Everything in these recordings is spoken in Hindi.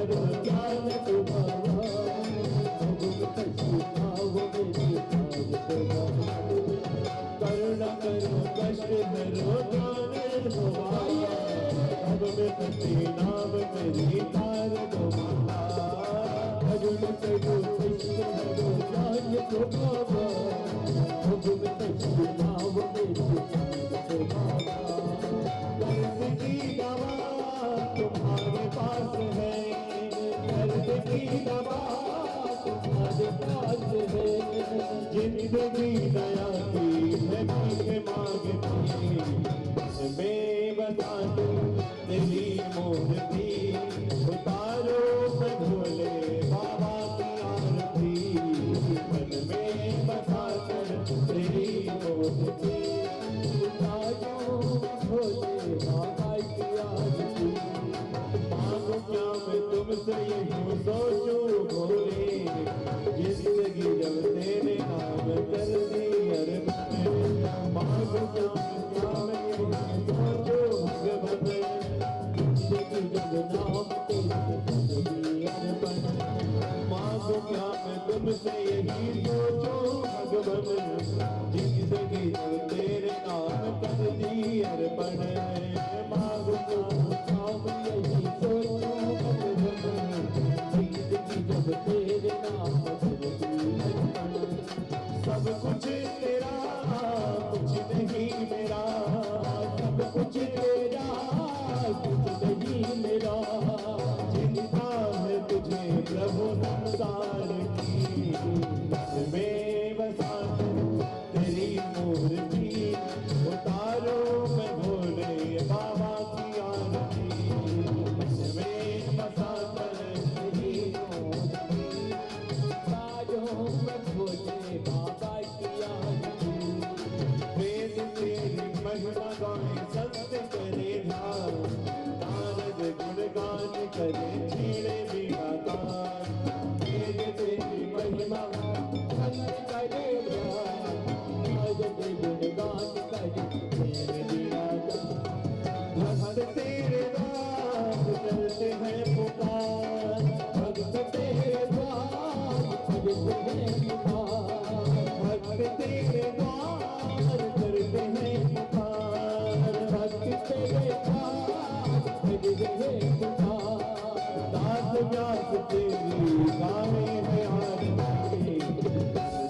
करो ज्ञान तुम्हारा, करुणा करो कष्ट हरो ज्ञान तुम्हारा, अब में सती नाम मेरी तार तुम्हारा, करुणा करो कष्ट हरो ज्ञान तुम्हारा, अब में सती नाम मेरी तार तुम्हारा। दर्द की दवा तुम्हारे पास है, दर्द की दवा तुम्हारे पास है, जिंदगी दया की है भीख मांगती, मैं बता दूं तेरी मूर्ति, उतारो मैं भोले बाबा की आरती, मन में बसा कर तेरी मूर्ति, उतारो भोले बाबा की आरती। मांगू क्या मैं तुमसे यही सोचूं भोले, जिंदगी जब तेरे नाम कर दी अर्पण, मांगू क्या मैं यही सोचूं भगवान, जिंदगी जब नाम तेरे कर दी अर्पण, मांगू क्या मैं तुमसे यही सोचूं भगवान, जिंदगी जब तेरे नाम कर दी अर्पण, मांगू क्या मैं यही सोचूं भगवान, जिंदगी जब तेरे नाम कर दी अर्पण। सब कुछ तेरा कुछ नहीं मेरा, सब कुछ तेरा कुछ नहीं मेरा, चिंता है तुझे प्रभु संसार की, मैं बसा तेरी मूर्ति, उतारो मैं भोले बाबा की आरती, मैं बसा तेरी मूर्ति, उतारो मैं भोले बाबा की आरती। वेद तेरी महिमा गाए सत्य करे ध्यान, नारद गुणगान करे छेड़े बिना तान, वेद तेरी महिमा सत्य करे ध्यान, नारद गुणगान करे छेड़े बिना तान। भक्त तेरे द्वार करते हैं पुकार, भक्त तेरे द्वार करते हैं पुकार, भक्त तेरे द्वार करते हैं पुकार, भक्त तेरे द्वार करते हैं पुकार। दास व्यास तेरी गाने हैं आरती,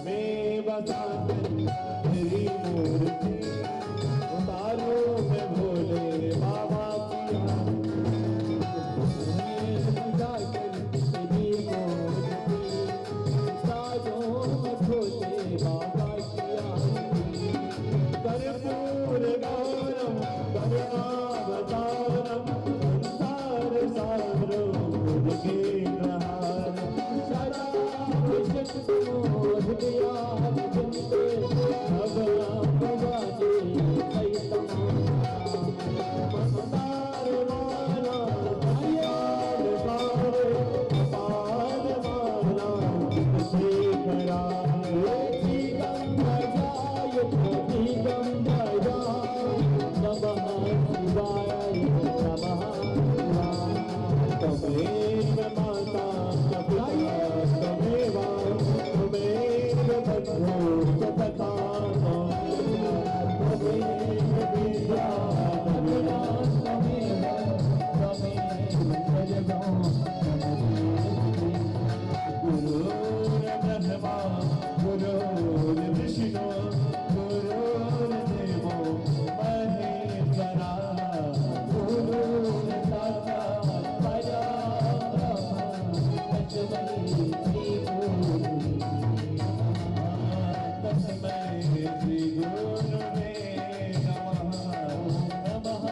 में बसा तेरी मूर्ति, उतारो मैं भोले बाबा की आरती, तेरी मूर्ति, उतारो मैं भोले बाबा की आरती। कर्पूर गौरम करुणावतारम, संसार सारम मुरलीधरहारम, सदा विशुद्धो हृदयात् चिन्ते, अबला भवानी सहितमां, मंदार माला दयाल बारे, अपार माला शेखरा, धीगम भजाय धीगम भजाय, नमः शिवाय नमः शिवाय। तमेव माता तपिता तमेव, तमेव बन्धो सतता, तमेव विद्या तमेव, तमेव सर्वो गुरुर्ब्रह्मा गुरुर्विष्णु गुरुर्देवो महेश्वरा, गुरुर्साक्षात् परब्रह्म तस्मै श्री गुरुवे नमः, तस्मै श्री गुरुवे नमः। नमः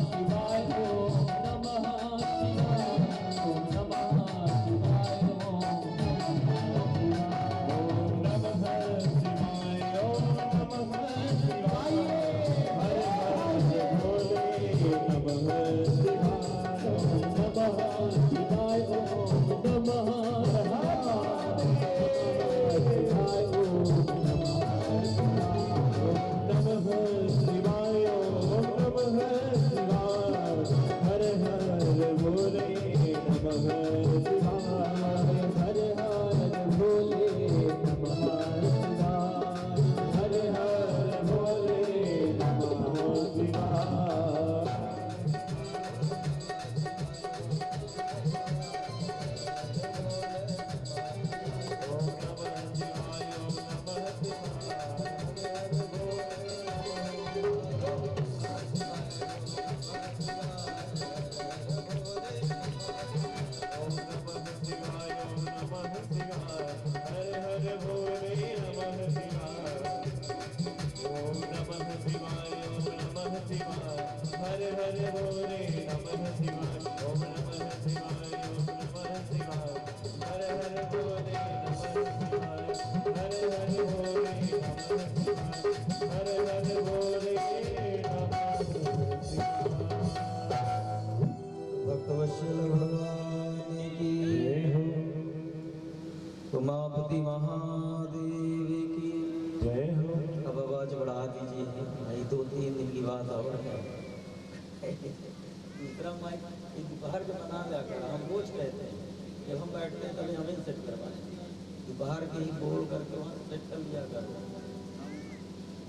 शिवाय ओम नमः शिवाय ओम नमः शिवाय ओम नमः शिवाय ओम नमः शिवाय, हर हर भोले नमः शिवाय ओम नमः शिवाय ओम नमः शिवाय ओम नमः हर हर बोले नमः शिवाय। भक्तवत्सल भगवान की जय हो, उमापति महादेव की जय हो। अब आवाज बढ़ा दीजिए, नहीं 2-3 दिन की बात और है। दूसरा माइक दोपहर के बना लिया कर, हम रोज कहते हैं जब हम बैठते हैं तभी हमें सेट करवाएं, दोपहर के ही बोल करके वहाँ सेट कर लिया कर।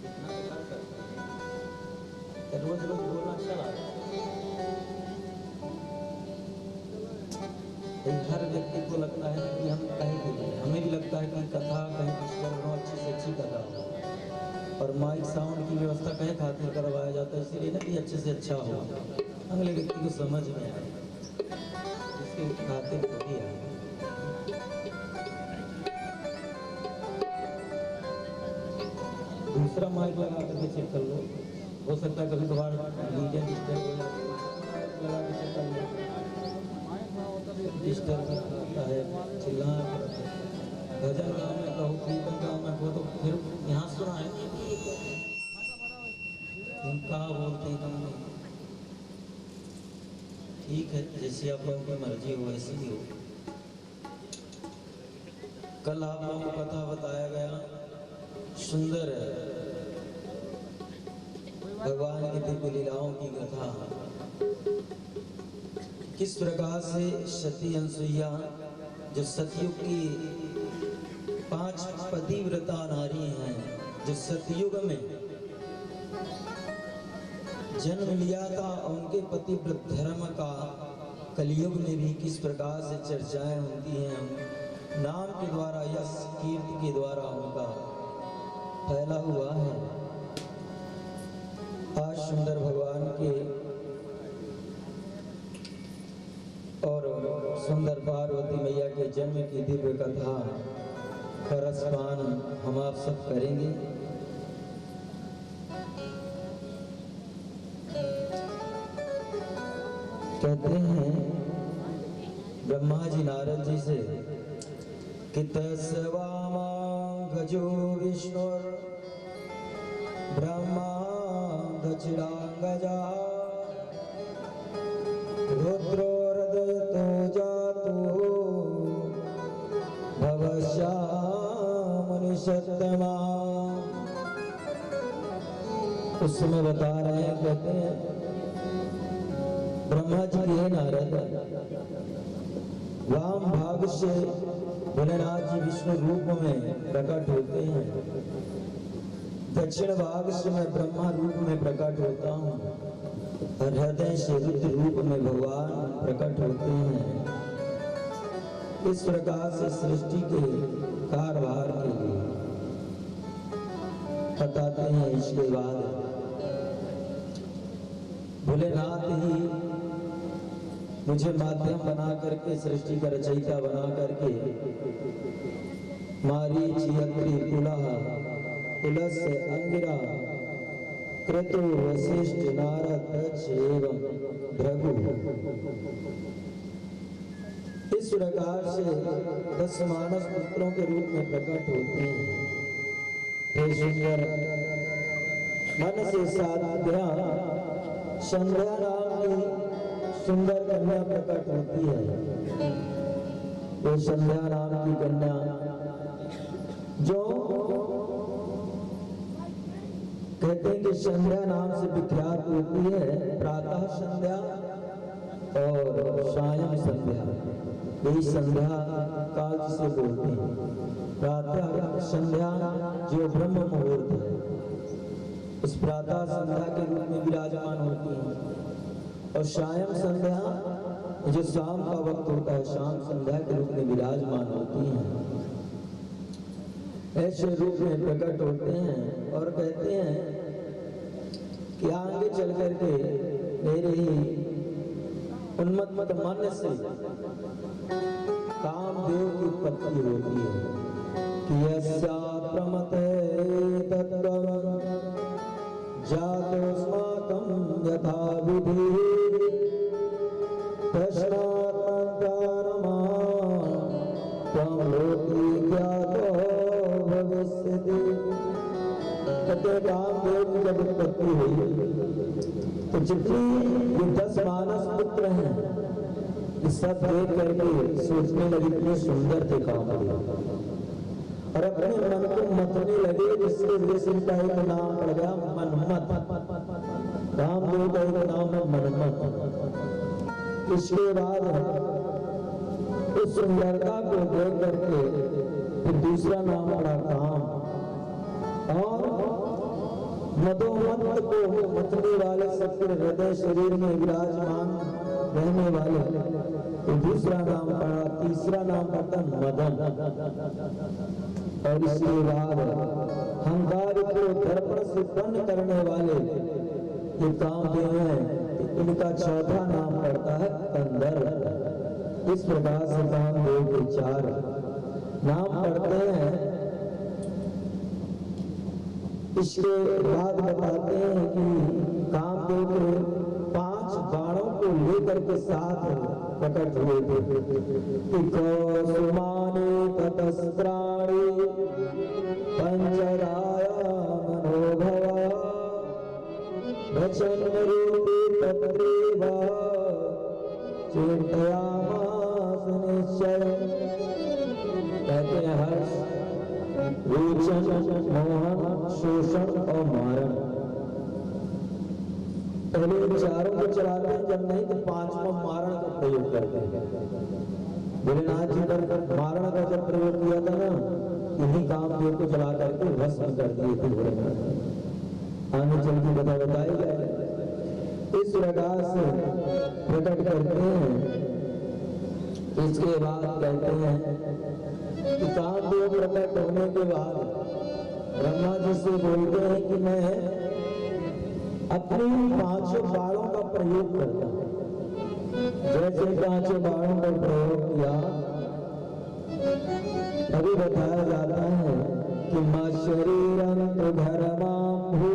इतना तो कर सकते हैं, रोज रोज बोलना अच्छा लगता है। हर व्यक्ति को लगता है कि हम कहीं भी नहीं, हमें भी लगता है कि कथा कहीं कुछ कर रहा हूँ, अच्छी से अच्छी कथा हो, और माइक साउंड की व्यवस्था कहीं खातिर करवाया जाता है इसलिए ना कि अच्छे से अच्छा हो, अगले व्यक्ति को समझ में आए, इसके खातिर कभी आए। दूसरा माइक लगा करके चेक कर लो, हो सकता है कभी कभार लीडर डिस्टर्ब हो जाए, लगा के चेक कर लो, डिस्टर्ब होता है, चिल्लाना पड़ता है। भजन गाँव में कहो, कीर्तन गाँव में कहो तो फिर यहाँ सुना है कहाँ बोलते हैं कहाँ नहीं। ठीक है, जैसी आप लोगों की मर्जी हो वैसी ही हो। कल आप लोगों को कथा बताया गया, सुंदर भगवान की दिव्य लीलाओं की कथा, किस प्रकार से सती अनसुईया जो सतयुग की 5 पतिव्रता नारी हैं, जो सतयुग में जन्म लिया था, उनके पतिव्रत धर्म का कलयुग में भी किस प्रकार से चर्चाएं होती हैं, नाम के द्वारा, यश कीर्ति के द्वारा उनका फैला हुआ है। आज सुंदर भगवान के और सुंदर पार्वती मैया के जन्म की दिव्य कथा का रसपान हम आप सब करेंगे। कहते हैं ब्रह्मा जी नारद जी से कि तस्वामांगजो विष्णुर ब्रह्मा दक्षिणांगजा रुद्रो हृदयतो जातो भवश्यामनिषत्तमा। उस समय बता रहे हैं, कहते हैं ब्रह्मा जी के नारद वाम भाग से भोलेनाथ जी विष्णु रूप में प्रकट होते हैं, दक्षिण भाग से मैं ब्रह्मा रूप में प्रकट होता हूँ, और हृदय से रुद्र रूप में भगवान प्रकट होते हैं। इस प्रकार से सृष्टि के कारभार के लिए बताते हैं। इसके बाद भोलेनाथ ही मुझे माध्यम बना करके, सृष्टि का रचयिता बना करके, मारीच, यत्री, पुलह, पुलस्त्य, अंगिरा, क्रतु, वशिष्ठ, नारद, दक्ष एवं भृगु, इस प्रकार से 10 मानस पुत्रों के रूप में प्रकट होते हैं। हे सुंदर मन से साध्या संध्या नाम की सुंदर कन्या प्रकट होती है। वो संध्या नाम की कन्या जो कहते हैं कि संध्या नाम से विख्यात होती है, प्रातः संध्या और सायं संध्या, यही संध्या काल से बोलते हैं। प्रातः संध्या जो ब्रह्म मुहूर्त है, उस प्रातः संध्या के रूप में विराजमान होती है, और सायं संध्या जो शाम का वक्त होता है, शाम संध्या के रूप में विराजमान होती हैं। ऐसे रूप में प्रकट होते हैं और कहते हैं कि आगे चल करके मेरे ही उन्मत्त मन से कामदेव की उत्पत्ति होती है कि यस्या प्रमते तत्त्वं जातोऽस्माकं यथा विधि तस्मात् मन्त्राणां त्वं लोके ज्ञातो भविष्यति। कहते हैं कामदेव की जब उत्पत्ति हुई तो जितनी ये 10 मानस पुत्र हैं ये सब देख करके सोचने लगे इतने सुंदर थे कामदेव और अपने मन को मतने लगे, जिसके वजह से इनका एक नाम पड़ गया मनमत। कामदेव का एक नाम है मनमत। इसके बाद उस सुंदरता को देख करके फिर दूसरा नाम पड़ा काम और मदोमत को मतने वाले सबके हृदय शरीर में विराजमान रहने वाले तो दूसरा नाम पड़ा, तीसरा नाम पड़ता मदन। और इसके बाद अहंकार को दर्पण से उत्पन्न करने वाले ये कामदेव हैं, इनका चौथा नाम पड़ता है कंदर। इस प्रकार से कामदेव के 4 नाम पड़ते हैं। इसके बाद बताते हैं कि कामदेव के 5 बाणों को लेकर के साथ प्रकट हुए थे। कौसुमाने ततस्त्राणि पंचराया मनोभवा वचन रूपे तत्रैव चिन्तयामास निश्चयम्। कहते हैं हर्ष, रोचन, मोहन, शोषण और मारण। पहले 4 को चलाते हैं, जब नहीं तो 5वां मारण का प्रयोग करते हैं। भोलेनाथ जी पर मारण का जब प्रयोग किया था ना, इन्हीं कामदेव को जला करके भस्म कर दिए थे भोलेनाथ। आगे चल की कथा बताई जाए। इस प्रकार से प्रकट करते हैं। इसके बाद कहते हैं कि कामदेव प्रकट होने के बाद ब्रह्मा जी से बोलते हैं कि मैं अपनी 5 बाणों का प्रयोग करता हूं। जैसे 5 बाणों का प्रयोग किया अभी बताया जाता है कि मां शरीरं तो धर्मां भू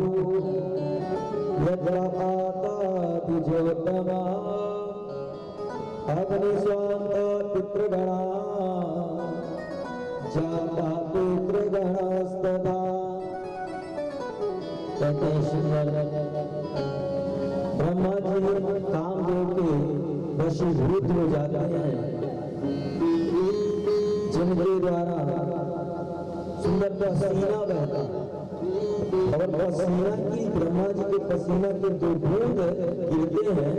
यद्रा आता द्विजोत्तमा अग्निस्वान्ता पितृगणा जाता पितृगणस्तथा। कहते हैं सुंदर ब्रह्मा जी कामदेव के वशीभूत हो जाते हैं, जिनके द्वारा सुंदर पसीना बहता और पसीना की ब्रह्मा जी के पसीना के 2 बूंद गिरते हैं,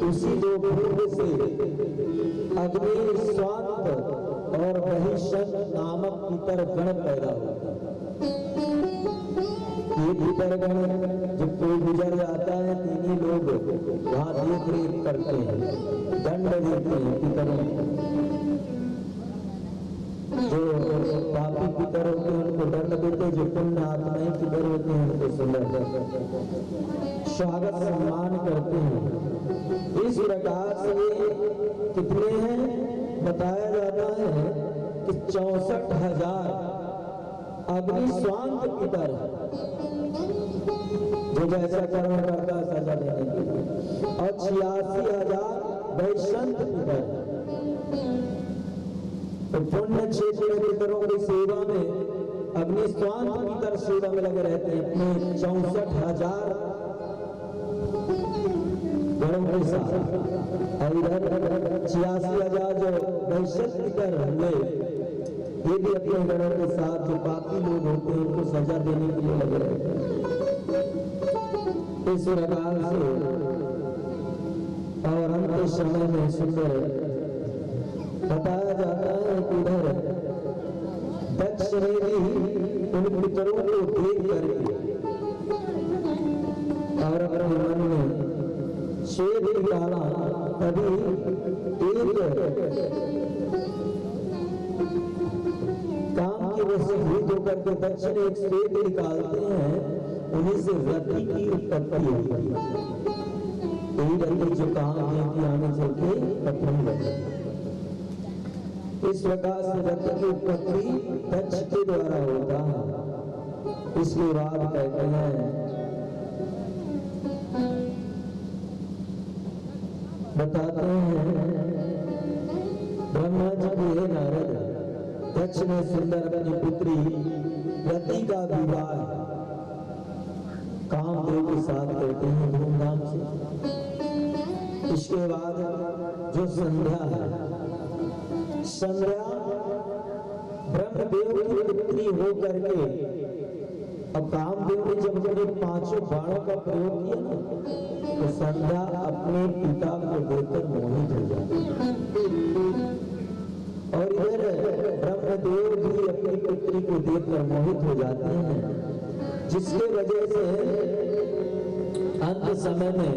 उसी 2 बूंद से अग्नि स्वांत और बहिष्ठ नामक पितर गण पैदा होता है। ये पितर गण जब कोई गुजर जाता है, 3 लोग वहां देख रेख करते हैं, दंड देते हैं पितरों। जो पापी पितर होते हैं उनको दंड देते, जो पुण्य आत्माएं पितर होते हैं उनको सुंदर स्वागत सम्मान करते हैं। इस प्रकार से कितने हैं बताया जाता है कि 64,000 अग्निस्वांत पितर जो जैसा कर्म करता सजा देने के लिए, और 86,000 वैशंत पितर। तो पुण्य क्षेत्र के पितरों की सेवा में अग्निस्वांत पितर सेवा में लगे रहते हैं अपने 64,000 गणों के साथ। और इधर 86,000 जो वैश्य पितर हुए ये भी अपने गणों के साथ जो बाकी लोग होते हैं उनको सजा देने के लिए लगे रहते हैं। इस प्रकार से और अंत समय में सुंदर बताया जाता है कि इधर दक्ष ने भी उन पितरों को देख करके और अपने मन में शेर निकाला, तभी एक काम की वशीभूत होकर के दक्ष ने एक श्वेत निकालते हैं, उन्हीं से रति की उत्पत्ति होती है। यही रति जो कामदेव की आने चल के कथन बने। इस प्रकार से रति की उत्पत्ति दक्ष के द्वारा होता है। इसके बाद कहते हैं बताते हैं ब्रह्मा जी के नारद दक्ष ने सुंदर अपनी पुत्री रति का विवाह समारोह के साथ करते हैं धूमधाम से। इसके बाद जो संध्या है, संध्या ब्रह्मदेव की पुत्री हो करके, अब कामदेव ने जब अपने 5 बाणों का प्रयोग किया ना, तो संध्या अपने पिता को देखकर मोहित हो जाती है। और इधर ब्रह्मदेव भी अपनी पुत्री को देखकर मोहित हो जाते हैं, जिसके वजह से अंत समय में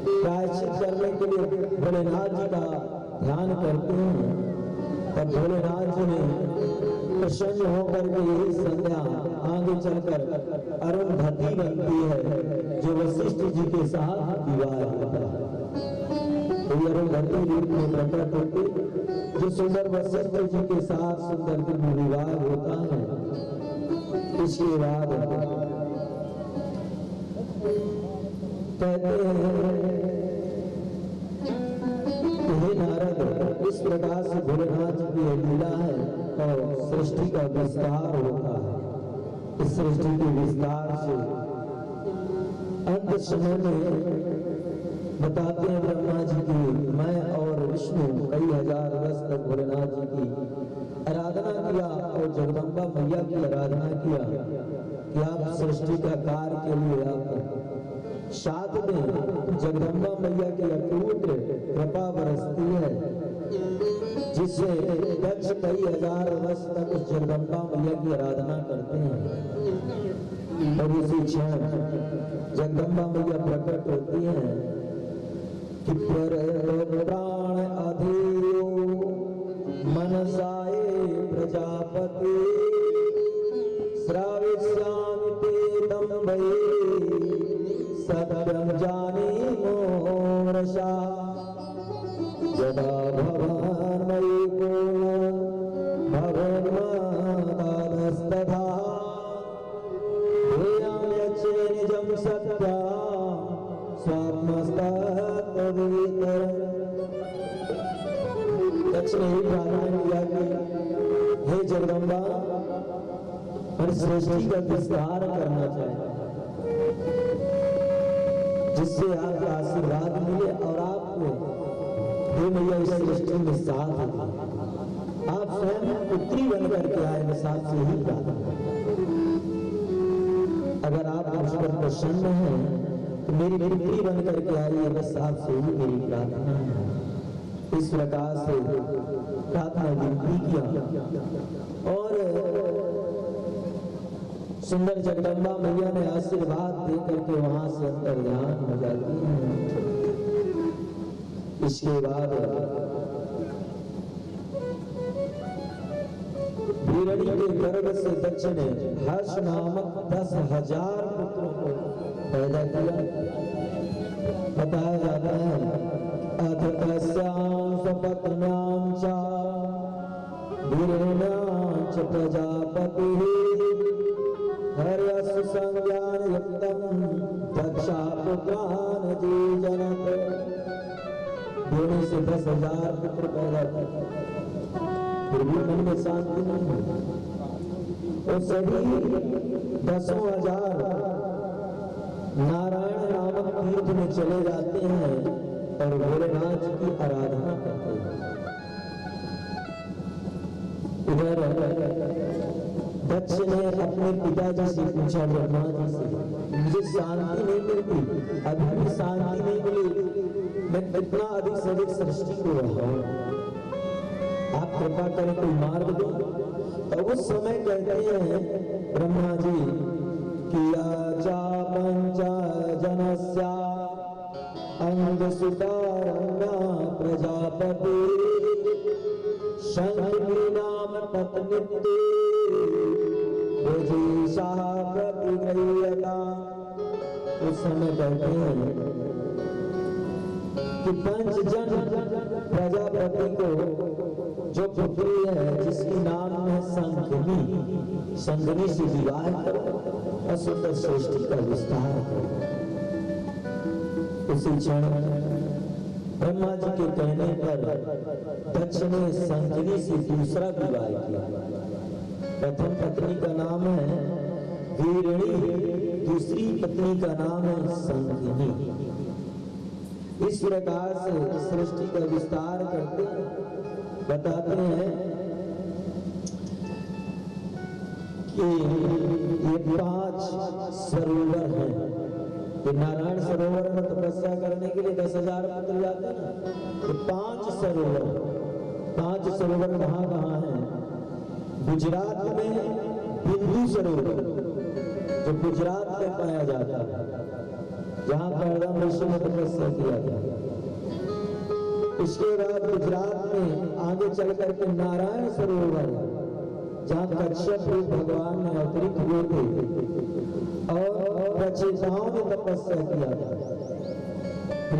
प्रायश्चित करने के लिए भोलेनाथ जी का ध्यान करते हैं। तब भोलेनाथ जी ने प्रसन्न होकर के यही संध्या आगे चलकर अरुंधति बनती है, जो वशिष्ठ जी के साथ विवाह होता है। तो अरुंधति रूप में प्रकट होती, जो सुंदर वशिष्ठ जी के साथ सुंदर दिव्य विवाह होता है। इसके बाद कहते हैं, हे नारद, इस प्रकार से भोलेनाथ जी की लीला है और सृष्टि का विस्तार होता है। इस सृष्टि के विस्तार से अंत समय में बताते हैं ब्रह्मा जी की, मैं और विष्णु कई हजार वर्ष तक भोलेनाथ जी की आराधना किया और जगदम्बा मैया की आराधना किया कि आप सृष्टि का कार्य के लिए आप साथ में जगदम्बा मैया की अटूट कृपा बरसती है, जिससे दक्ष कई हजार वर्ष तक उस जगदम्बा मैया की आराधना करते हैं। और इसी क्षण जगदम्बा मैया प्रकट होती है कि प्राण अधीरो मनसाए प्रजापति श्राविष्यामि ते दम्भये सत्यं जानीमो रसा यदा भवान् मयि पूर्ण भवन्मादास्तथा ध्येयं यच्चे निजं सत्या स्वात्मस्तत्तद्वितरम्। दक्ष ने ही प्रार्थना किया कि हे जगदम्बा, हर सृष्टि का विस्तार करना चाहिए, जिससे आपका आशीर्वाद मिले और आपको हे मैया इस सृष्टि में साथ है। आप स्वयं पुत्री बन करके आए, मैं साथ से ही प्रार्थना। अगर आप मुझ पर प्रसन्न हैं तो मेरी पुत्री बन करके आइए, बस आपसे ही मेरी प्रार्थना है। इस प्रकार से प्रार्थना विनती किया और सुंदर जगदम्बा मैया ने आशीर्वाद दे करके वहां से अंतर्ध्यान हो जाती है। इसके बाद हिरणी के गर्भ से दक्ष ने हर्ष नामक 10,000 पुत्रों को पैदा किया। बताया जाता है अथ तस्यां स्वपत्न्यां च वीरेण्यां च प्रजापतिः हर्यस्य संज्ञान युक्तं दक्षा पुत्रान् जीजनत। से 10,000 पुत्र पैदा किए, फिर भी मन में शांति नहीं है। और सभी 10,000 नारायण नामक तीर्थ में चले जाते हैं और भोलेनाथ जी की आराधना करते हैं। इधर दक्ष ने अपने पिताजी से पूछा, ब्रह्मा जी से, मुझे शांति नहीं मिलती, अभी भी शांति नहीं मिली, मैं कितना अधिक से अधिक सृष्टि को रहा, आप कृपा करें कोई मार्ग दो। तो उस समय कहते हैं ब्रह्मा जी किया चा पंचा जनस्या अंग सुतारण्या प्रजापति शंखी नाम पत्नित्ते शाह प्रतिगृह्यता। उस समय कहते हैं कि पंचजन प्रजापति को जो पुत्री है जिसकी नाम है संघनी, संघनी से विवाह करो और सुंदर सृष्टि का विस्तार करो। उसी क्षण ब्रह्मा जी के कहने पर दक्ष ने संघनी से दूसरा विवाह किया। प्रथम पत्नी का नाम है वीरणी, दूसरी पत्नी का नाम है संगिनी। इस प्रकार से सृष्टि का विस्तार करते बताते हैं कि ये 5 सरोवर हैं। कि नारायण सरोवर में तपस्या करने के लिए 10,000 पुत्र जाते हैं ना, तो 5 सरोवर कहाँ कहाँ हैं? गुजरात में बिंदु सरोवर, जो गुजरात में पाया जाता है, जहाँ करदम ऋषि ने तपस्या किया था। इसके बाद गुजरात में आगे चल करके नारायण सरोवर, जहाँ कश्यप भगवान ने अवतरित हुए थे और रचयिताओं ने तपस्या किया था।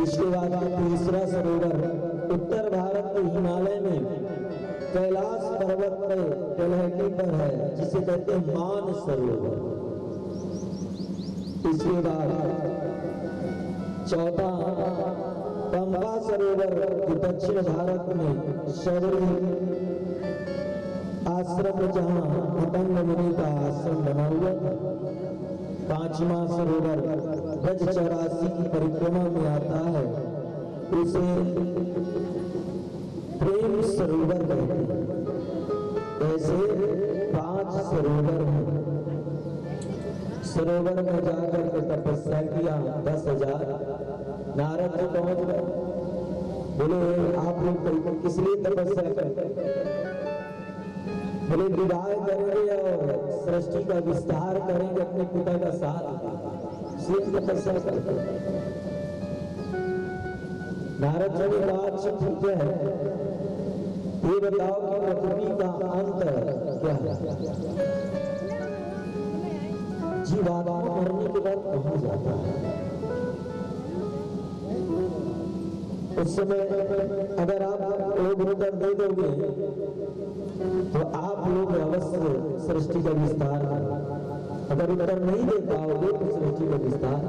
इसके बाद तीसरा सरोवर उत्तर भारत के हिमालय में कैलाश पर्वत पर तलहटी पर है, जिसे कहते हैं मान सरोवर। इसके बाद चौथा पंपा सरोवर, जो दक्षिण भारत में शबरी आश्रम, जहाँ पतंग मुनि का आश्रम बना हुआ था। 5वां सरोवर ब्रज 84 की परिक्रमा में आता है, उसे प्रेम सरोवर कहते हैं। ऐसे 5 सरोवर हैं। सरोवर में जाकर के तपस्या किया 10,000। नारद जी पहुंच गए, बोले आप लोग किस लिए तपस्या करते? बोले विवाह करेंगे और सृष्टि का विस्तार करेंगे, अपने पिता का साथ, इसलिए तपस्या करते। नारद जी ने कहा अच्छा ठीक है, ये बताओ कि पृथ्वी का अंत क्या है? जीवात्मा मरने के बाद कहाँ जाता है? उस समय अगर आप लोग उत्तर दे दोगे तो आप लोग अवश्य सृष्टि का विस्तार करें। अगर उत्तर नहीं दे पाओगे तो सृष्टि का विस्तार।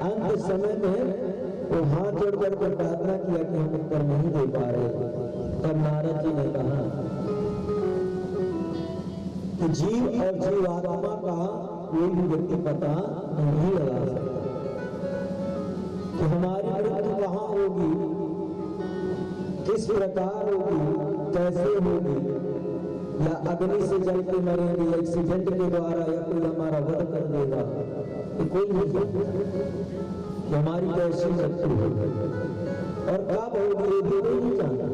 अंत समय में वो हाथ जोड़ करके प्रार्थना किया कि हम उत्तर नहीं दे पा रहे। तब नारद जी ने कहा कि जीव और जीवात्मा का कोई भी व्यक्ति पता नहीं लगा सकता कि हमारी मृत्यु कहाँ होगी, किस प्रकार होगी, कैसे होगी, या अग्नि से जल के मरेंगे, एक्सीडेंट के द्वारा, या कोई हमारा वध कर देगा, तो कोई नहीं कि हमारी कैसी मृत्यु होगी और कब होगी ये भी नहीं जानता,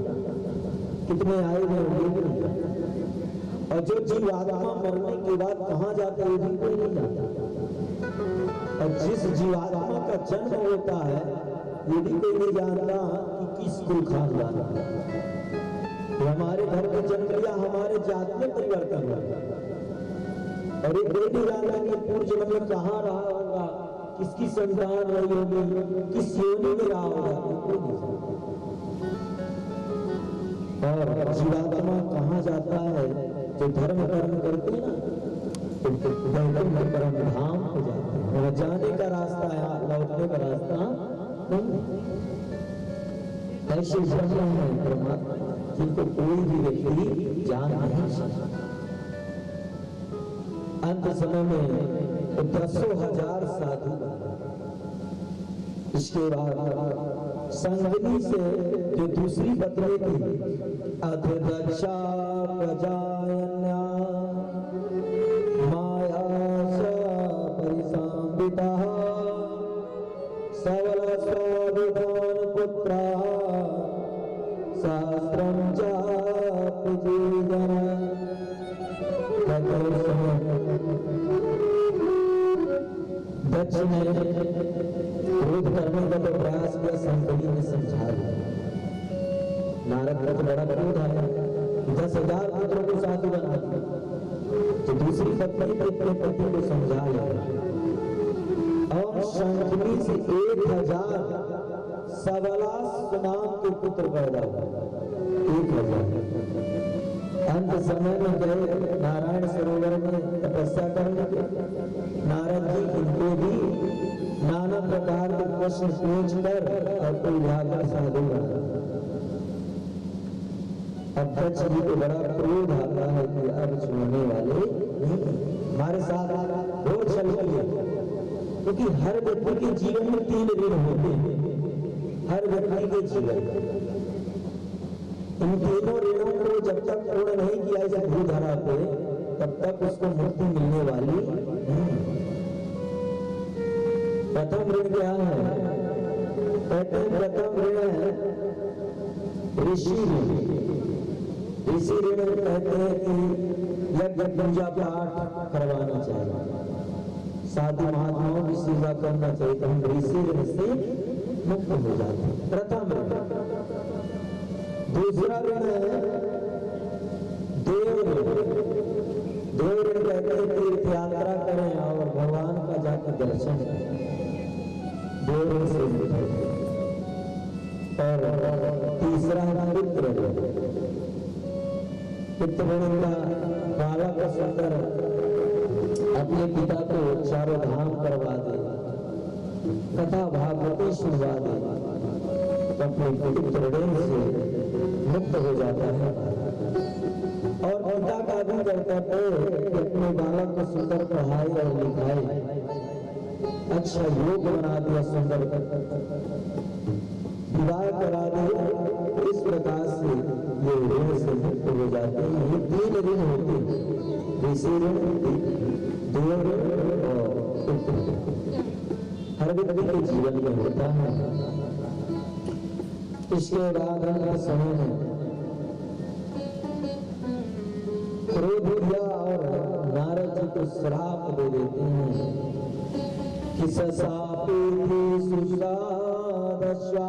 कितने आएंगे होंगे, और जो जीवात्मा मरने के बाद कहाँ जाता है ये भी कोई नहीं जानता। और जिस जीवात्मा का जन्म होता है ये भी कोई नहीं जानता कि किस कुल खानदान है। हमारे घर में जन्म लिया, हमारे जात में परिवर्तन हुआ, और ये कोई नहीं जानता कि पूर्व जन्म में कहाँ रहा होगा, किसकी संतान रही होगी, किस योनि में रहा होगा, कोई नहीं जानता। और जीवात्मा कहाँ जाता है? जो धर्म कर्म करते हैं ना, वैकुंठ परम धाम हो जाते हैं। वहाँ जाने का रास्ता है, लौटने का रास्ता नहीं। ऐसे ब्रह्म है परमात्मा, जिनको कोई भी व्यक्ति जान नहीं सकता। अंत समय में 10,000 साधु। इसके बाद संगिनी से जो दूसरी पत्नी थी, अध्यक्षा प्रजायन्या माया परिसाम्बिता सबल स्वाभिमान पुत्रा सहस्रम चापि जीवन। दक्ष ने क्रोध करने का तो प्रयास किया, संगिनी ने समझा दिया। नारद का तो बड़ा क्रोध आया, 10,000 पुत्रों को साधु बना दिया, तो दूसरी पत्नी अपने पति को समझा लिया, और संगिनी से 1,000 सबला नाम के पुत्र पैदा हुए। 1,000। अंत समय में गए नारायण सरोवर में तपस्या करने के। नारद जी इनको भी नाना प्रकार के प्रश्न पूछकर और कोई व्याकर साधु बना। अब दक्ष जी को बड़ा क्रोध आता है कि अब सुनने वाले हमारे साथ वो चलती है, क्योंकि हर व्यक्ति के जीवन में 3 ऋण होते हैं, हर व्यक्ति के जीवन में। इन तीनों ऋणों को जब तक पूर्ण नहीं किया इस भूधरा पे, तब तक उसको मुक्ति मिलने वाली नहीं। प्रथम ऋण क्या है? कहते हैं प्रथम ऋण है ऋषि ऋण। ऋषि ऋण कहते हैं कि यज्ञ पूजा पाठ करवाना चाहिए, साधु महात्माओं की सेवा करना चाहिए, तो हम ऋषि ऋण से मुक्त हो जाते हैं। प्रथम ऋण। दूसरा ऋण है देव ऋण। देव ऋण कहते हैं तीर्थ यात्रा करें और भगवान का जाकर दर्शन करें, देव ऋण से मुक्त हो। और तीसरा है पितृ ऋण। पितृ ऋण का बालक सुंदर अपने पिता को चारों धाम करवा दे, कथा भागवती सुनवा दे, तो अपने पितृ ऋण से मुक्त हो जाता है। और पिता का भी कर्तव्य है कि अपने बालक को सुंदर पढ़ाए और लिखाए, अच्छा योग बना दिया, सुंदर विवाह करा दिया। इस प्रकार से ये ऋण से मुक्त हो जाते हैं। ये 3 ऋण होते हैं, ऋषि ऋण, देव ऋण और पितृ ऋण। हर व्यक्ति के जीवन में होता है। इसके बाद अंत समय में क्रोध किया और नारद जी को श्राप दे देते हैं कि ससापीति सुसादस्वा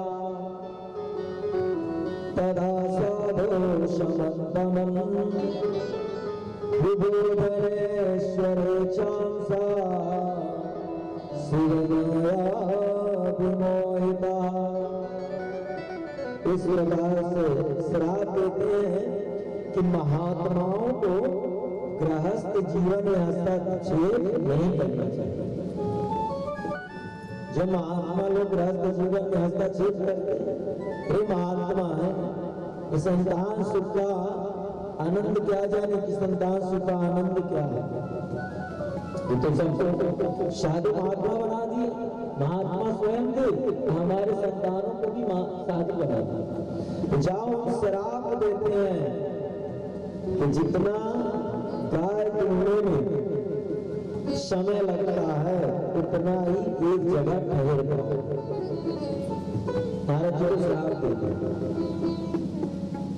तदा साधो शमन्तमं विबोधनेश्वरे चांसा शिवमाया विमोहिता। इस प्रकार से श्राप देते हैं कि महात्माओं को गृहस्थ जीवन में हस्तक्षेप नहीं करना चाहिए। जो महात्मा लोग गृहस्थ जीवन में हस्तक्षेप करते हैं, ये महात्मा है। संतान सुख का आनंद क्या जाने कि संतान सुख का आनंद क्या है। ये तो सबको साधु महात्मा बना दिए, महात्मा स्वयं थे, हमारे संतानों को भी साधु बना दिए। जाओ श्राप देते हैं कि जितना गाय दुहने में समय लगता है उतना ही एक जगह ठहर जाओ। नारद जी को श्राप देते।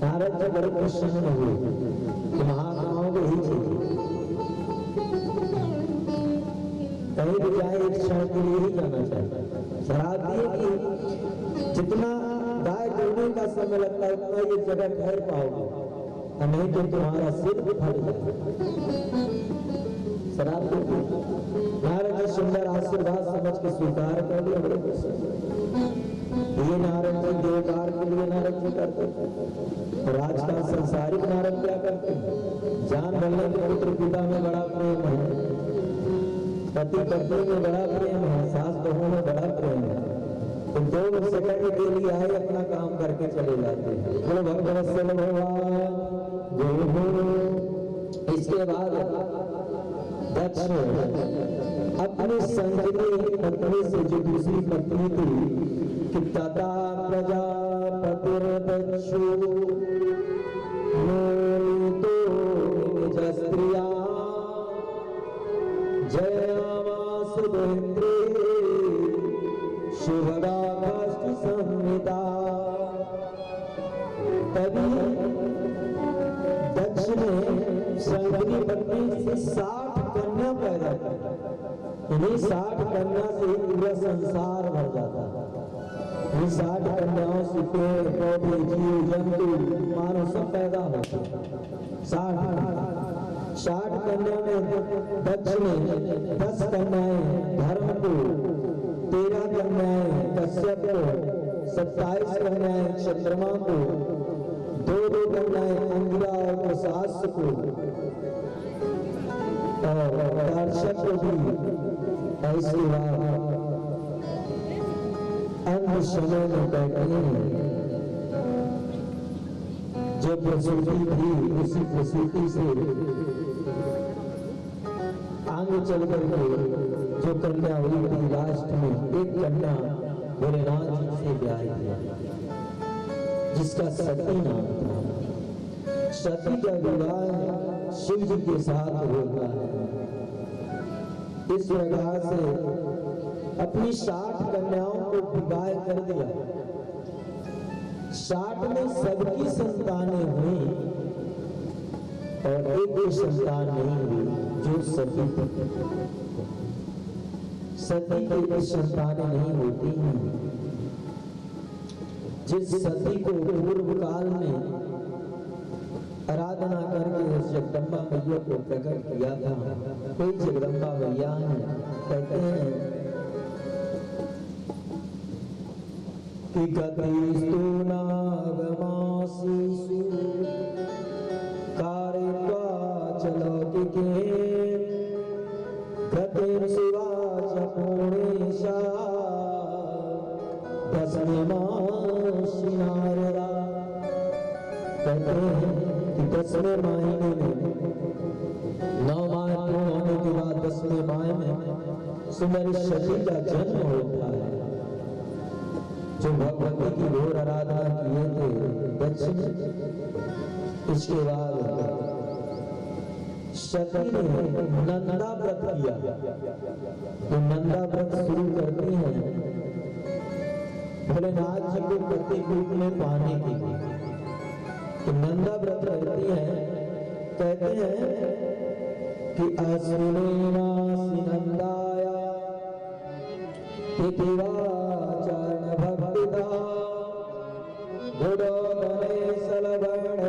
नारद जी बड़े प्रसन्न हुए कि महात्माओं को ही चाहिए, कहीं भी जाए एक क्षण के लिए ही जाना चाहिए। श्राप दिए कि जितना गाय दुहने का समय लगता है उतना ये जगह ठहर पाओगे, नहीं तो तुम्हारा सिर फट जाए। शराब नारद जी सुंदर आशीर्वाद समझ के स्वीकार कर लिया। बड़े ये नारद जी देवकार के लिए नारद जी करते थे। राजकाज संसारिक नारद क्या करते हैं? जान बल्ले के पुत्र पिता में बड़ा प्रेम है, पति पत्नी में बड़ा प्रेम है, सास बहू में बड़ा प्रेम है, तो 2 सेकंड के लिए आए अपना काम करके चले जाते हैं। बोलो भगवत्सल भगवान जय। इसके बाद दक्ष अपनी संजनी पत्नी से जो दूसरी पत्नी थी कि तथा प्रजापतिर्दक्षो मोहितो निजस्त्रिया जयामासुदेन्द्रे शुभगाभस्तु संहिता। तभी दक्ष ने संजनी पत्नी से 60 कन्या पैदा की। इन्हीं 60 कन्या से ही पूरा संसार भर जाता है। इन 60 कन्याओं से पेड़ पौधे जीव जंतु मानव सब पैदा होते हैं। 60 कन्या में दक्ष ने 10 कन्याएं धर्म को, 13 कन्याएं कश्यप को, 27 कन्याएं चंद्रमा को, 2 कन्याएं अंगिरा और प्रशास को और दर्शक को भी ऐसी बात अंत समय में कहते हैं। जो प्रसूति थी उसी प्रसूति से में चल करके जो कन्या हुई थी, लास्ट में एक कन्या भोलेनाथ जी से ब्याह किया, जिसका सती नाम था। सती का विवाह शिव जी के साथ होता है। इस प्रकार से अपनी 60 कन्याओं को विवाह कर दिया। 60 में सबकी संतानें हुई और एक भी संतान नहीं हुई जो सती थी। सती की संतानें नहीं होती हैं। जिस सती को पूर्व काल में आराधना करके जगदम्बा मैया को प्रकट किया था, कोई जगदम्बा मैया है, कहते हैं कि गतिस्तु नागमासीसु कारयित्वा च लौकिके गतिं शिवा च पूर्णेशा दशमे मासी नारदा। कहते हैं कि 10वें महीने में 9 माह पूर्ण होने के बाद 10वें माह में सुंदरी सती का जन्म होता है, जो भगवती की घोर आराधना किए थे दक्ष ने। इसके बाद सती ने नंदा व्रत किया। तो नंदा व्रत शुरू करती हैं भोलेनाथ जी को प्रत्येक रूप में पाने के लिए। तो नंदा व्रत करती हैं, कहते हैं कि अश्विनी मासी नंदाया तिथिवाचरण भक्तिदा गुडो गणेश लवणे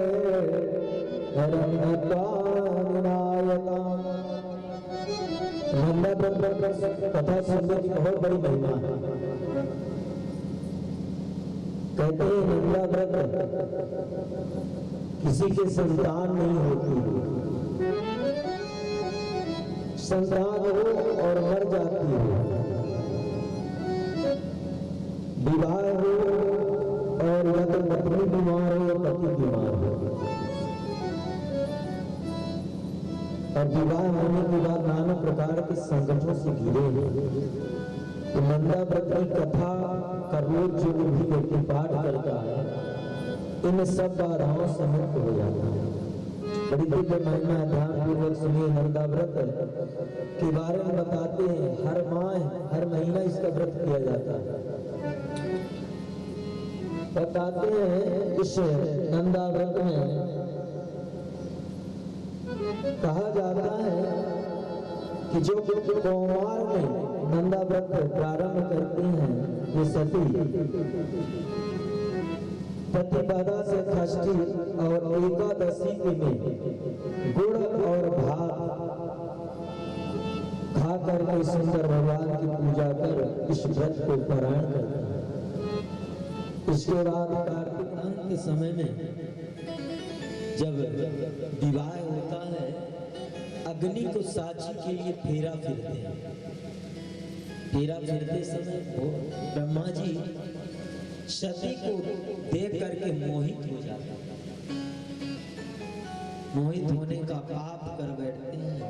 धर्मत्वा विनायका। नंदा व्रत कथा सुनने की बहुत बड़ी महिमा है। कहते हैं नंदा व्रत किसी के संतान नहीं होती, संतान हो और मर जाती है, विवाह हो और या तो पत्नी बीमार हो या पति बीमार हो, और विवाह होने के बाद नाना प्रकार के संकटों से घिरे हो। तो नंदा व्रत की कथा का रोज जो भी व्यक्ति पाठ करता है, इन सब बाधाओं से मुक्त हो जाता है। बड़ी दिव्य महिमा ध्यान पूर्वक सुनिए। नंदा व्रत के बारे में बताते हैं, हर माह हर महीना इसका व्रत किया जाता है। बताते हैं इस नंदा व्रत में कहा जाता है कि जो कुमार में नंदा व्रत प्रारंभ करती हैं, ये सती प्रतिपदा से षष्ठी और एकादशी के में गुड़ और भात खा करके सुंदर भगवान की पूजा कर इस व्रत को पारायण करते हैं। इसके बाद कार्तिक अंत के समय में जब विवाह होता है, अग्नि को साक्षी के लिए फेरा फिरते हैं। फेरा फिरते समय ब्रह्मा जी सती को देख करके मोहित हो जाते हैं। मोहित होने का पाप कर बैठते हैं।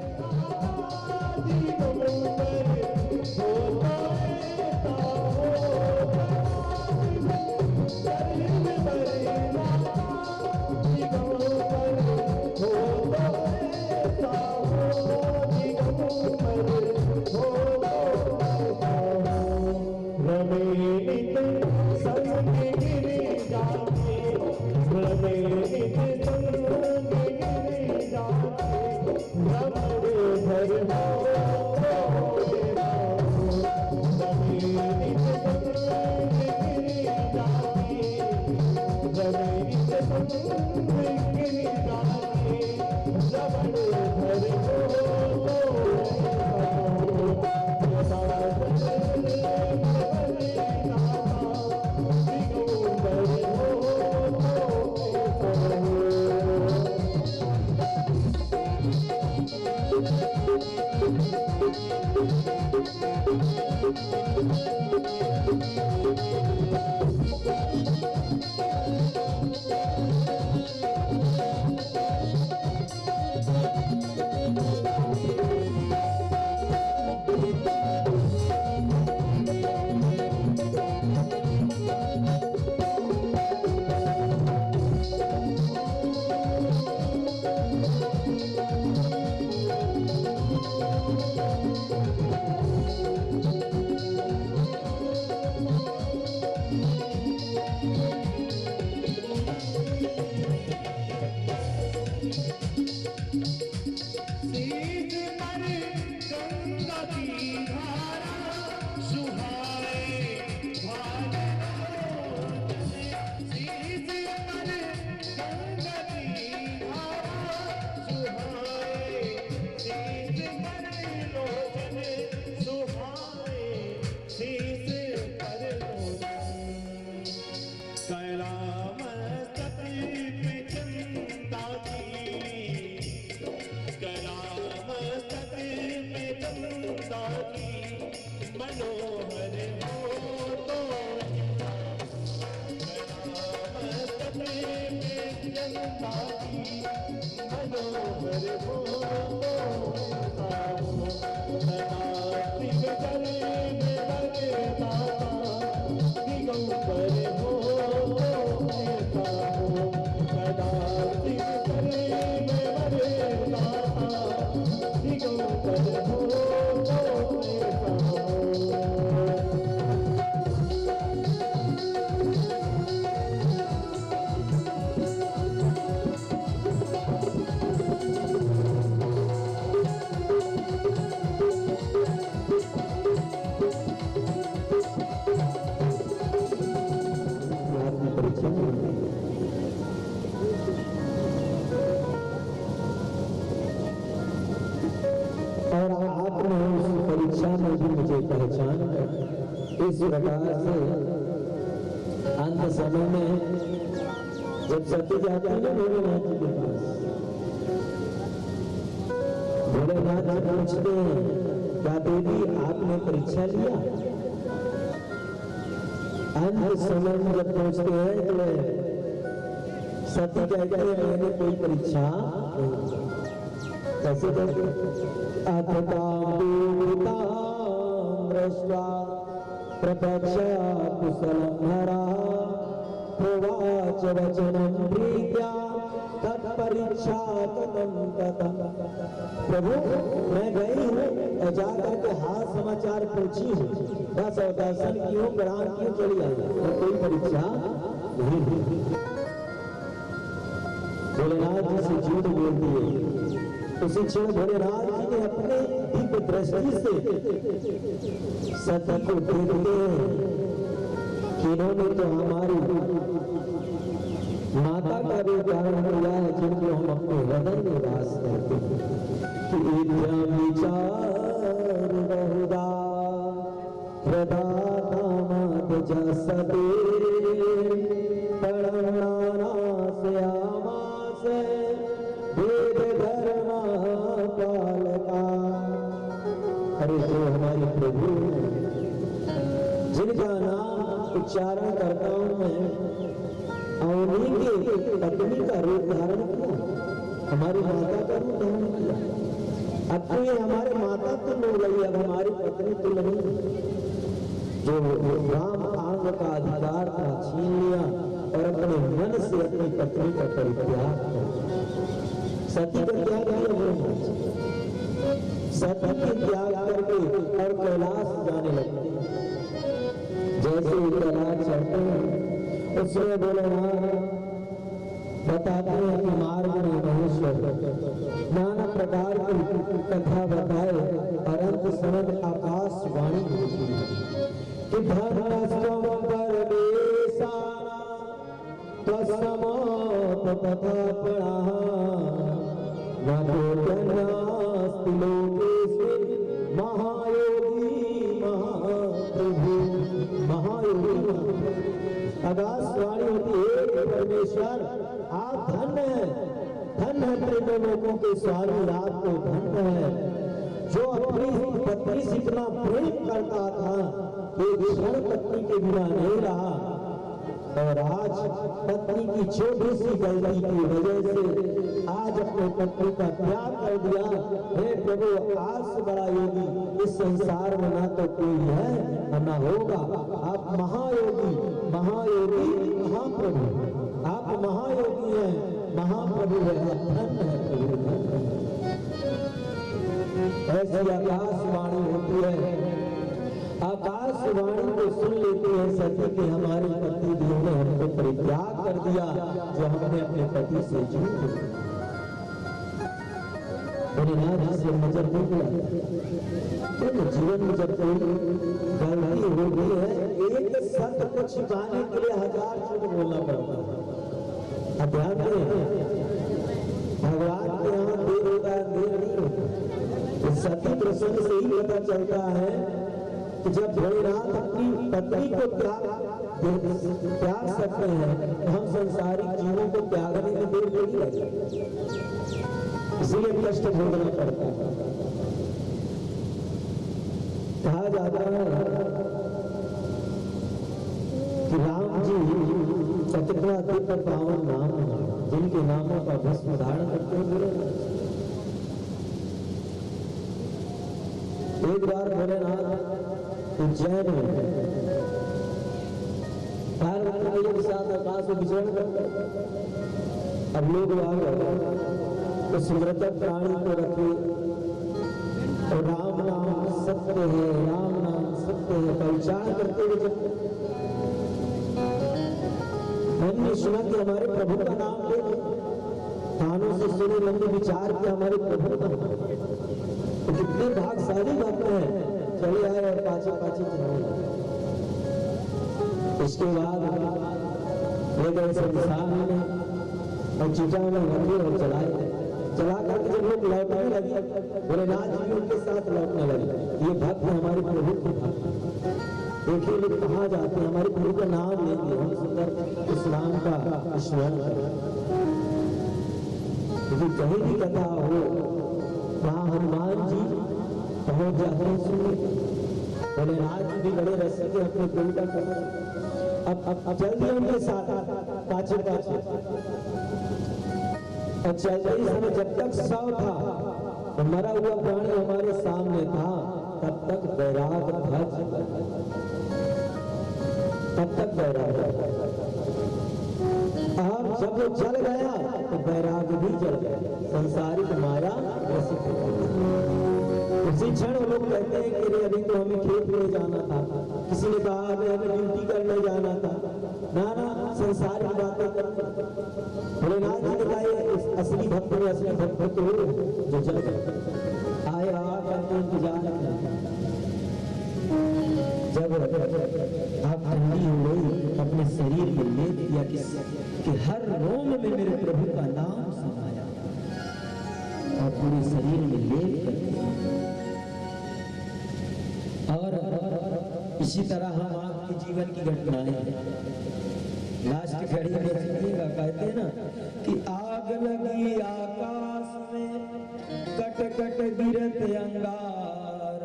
पहचान कर। इस प्रकार से अंत समय में जब सती जाती है ना भोलेनाथ जी के पास, भोलेनाथ जी पूछते हैं क्या देवी आपने परीक्षा लिया? अंत समय में जब पूछते हैं तो सती कहते हैं मैंने कोई परीक्षा कैसे कहते दृष्टा प्रपक्षा कुशलम हरा प्रवाच वचनम प्रीत्या तत्परीक्षा कथम कथम। प्रभु मैं गई हूँ जाकर के हाल समाचार पूछी हूँ, बस और दर्शन की हूँ, प्रणाम की चली आई, कोई परीक्षा नहीं हुई। भोलेनाथ जी से झूठ बोल दिए। उसी क्षण भोलेनाथ जी ने अपने दिव्य दृष्टि से सती को देखते कि इन्होंने तो हमारी माता का भी उदाहरण दिया है, जिनको हम अपने हृदय में वास करते हैं कि विचार बहुधा प्रदातामत जसते परमाना से आमास वेद धर्म पालका। अरे जो हमारे प्रभु जिनका नाम उच्चारण करता हूं मैं, उन्हीं के पत्नी का रूप धारण किया, हमारी माता का रूप धारण किया। अब तो ये हमारे माता तुम हो गई, अब हमारी पत्नी तुम नहीं। जो राम आंग का अधिकार था छीन लिया और अपने मन से अपनी पत्नी का परित्याग कर, सती का त्याग किया। सती के त्याग करके और कैलाश जाने लगते। जैसे ही कैलाश चढ़ते हैं उसमें भोलेनाथ बताते हैं कि मार्ग में महेश्वर नाना प्रकार की कथा बताए और अंत समय आकाशवाणी होती है कि धर्मस्तम परमेशाना तस्मात् तथा प्रणः नास्ति लोकेस्मिन् महायोगी महाप्रभु। महायोगी आकाशवाणी होती है परमेश्वर आप धन्य है त्रिलों लोगों के स्वामी, आपको धन्य है। जो अपनी पत्नी से इतना प्रेम करता था एक क्षण पत्नी के बिना नहीं रहा, और आज पत्नी की छोटी सी गलती की वजह से आज अपने पत्नी का त्याग कर दिया। हे प्रभु आज से बड़ा योगी इस संसार में ना तो कोई है और ना होगा। आप महायोगी महायोगी महाप्रभु, आप महायोगी हैं महाप्रभु है, धन्य है प्रभु। ऐसी आकाशवाणी होती है, आकाशवाणी को सुन लेते हैं सती के हमारे पति देव ने हमको परित्याग कर दिया, जो हमने अपने पति से झूठ भोलेनाथ से नजर नहीं दिया। तो जीवन में जब कोई गलती हो गई है, एक सत्य को छिपाने के लिए 1000 झूठ बोलना पड़ता है। अब ध्यान दें, भगवान के यहाँ देर होता है, देर नहीं होता। सती प्रसंग से ही पता चलता है कि जब भोलेनाथ अपनी पत्नी को त्याग सकते हैं तो हम संसारिक जीवों को त्यागने में देर नहीं लगती, इसलिए कष्ट भोगना पड़ता है। कहा जाता है कि राम जी 17वां दिव्य पावन नाम जिनके नामों का भस्म धारण करते हुए एक बार भोलेनाथ उज्जैन में पार्वती के साथ आकाश में विचरण करते। अब लोग उस मृतक प्राणी को रखे और राम नाम सत्य है, राम नाम सत्य है पहचान करते हुए हमने सुना कि हमारे प्रभु का नाम ले, कानों से सुने लंबे विचार के हमारे प्रभु का नाम, तो कितने भागशाली भक्त हैं, चले आए और पाछे पाछे चले। इसके बाद ले गए संसार में और चिता में रखे और चलाए। चला करके जब लोग लौटने लगे, भोलेनाथ जी उनके साथ लौटने लगे। ये भक्त हमारे प्रभु के भक्त। देखिए लोग कहाँ जाते हैं, हमारे प्रभु का नाम लेंगे, हम सुंदर इस्लाम का स्मरण करें। क्योंकि कहीं भी कथा हो वहाँ हनुमान जी पहुंच जाते हैं सुनने। भोलेनाथ जी भी बड़े रसिक के अपने प्रभु का कथा। अब चल दिया उनके साथ पाछे पाछे, और चलते ही समय जब तक शव था तो मरा हुआ प्राणी हमारे सामने था, तब तक बैराग था, तब तक बैराग। अब जब वो जल गया तो बैराग भी जल गया। संसारिक माया उसी क्षण वो लोग कहते हैं कि अरे अभी तो हमें खेत ले जाना था, किसी ने कहा अभी हमें ड्यूटी करने जाना था, ना संसार की बातें करते। भोलेनाथ जी ने कहा ये असली भक्त तो जो जल गए आए करके इंतजार करें। जब आप ठंडी हो गई अपने शरीर में ले दिया कि हर रोम में मेरे प्रभु का नाम समाया, और पूरे शरीर में लेप करके। और इसी तरह हम आपके जीवन की घटनाएं लास्ट घड़ी में सुनिएगा। कहते हैं ना कि आग लगी आकाश में, कट कट गिरत अंगार,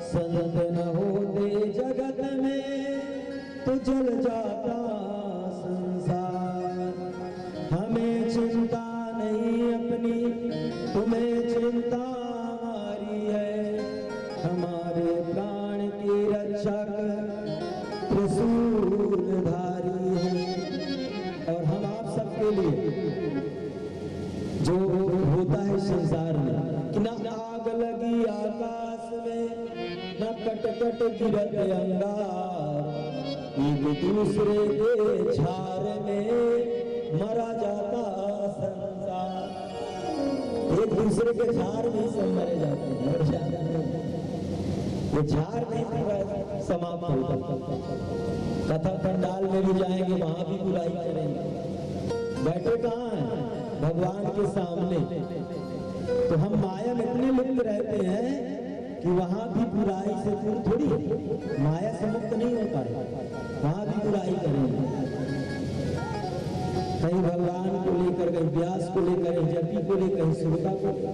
संत न होते जगत में तो जल जाता संसार। हमें चिंता नहीं अपनी, तुम्हें चिंता हमारी है, हमारे प्राण की रक्षक त्रिशूलधारी है। और हम आप सबके लिए जो होता है संसार में कि ना आग लगी आकाश में, न कट कट गिरत अंगार, एक दूसरे के झार में मरा जाता संसार। एक दूसरे के झार में सब मरे जाते हैं, ये झार नहीं पूरा समाप्त होता। कथा पंडाल में भी जाएंगे, वहां भी बुराई करेंगे। बैठे कहाँ हैं? भगवान के सामने। तो हम माया में इतने लिप्त रहते हैं कि वहां भी बुराई से दूर थोड़ी, माया से मुक्त नहीं हो पाए, वहां भी बुराई करेंगे। कहीं भगवान को लेकर, कहीं व्यास को लेकर, कहीं जपी को लेकर, कहीं सुरता को लेकर।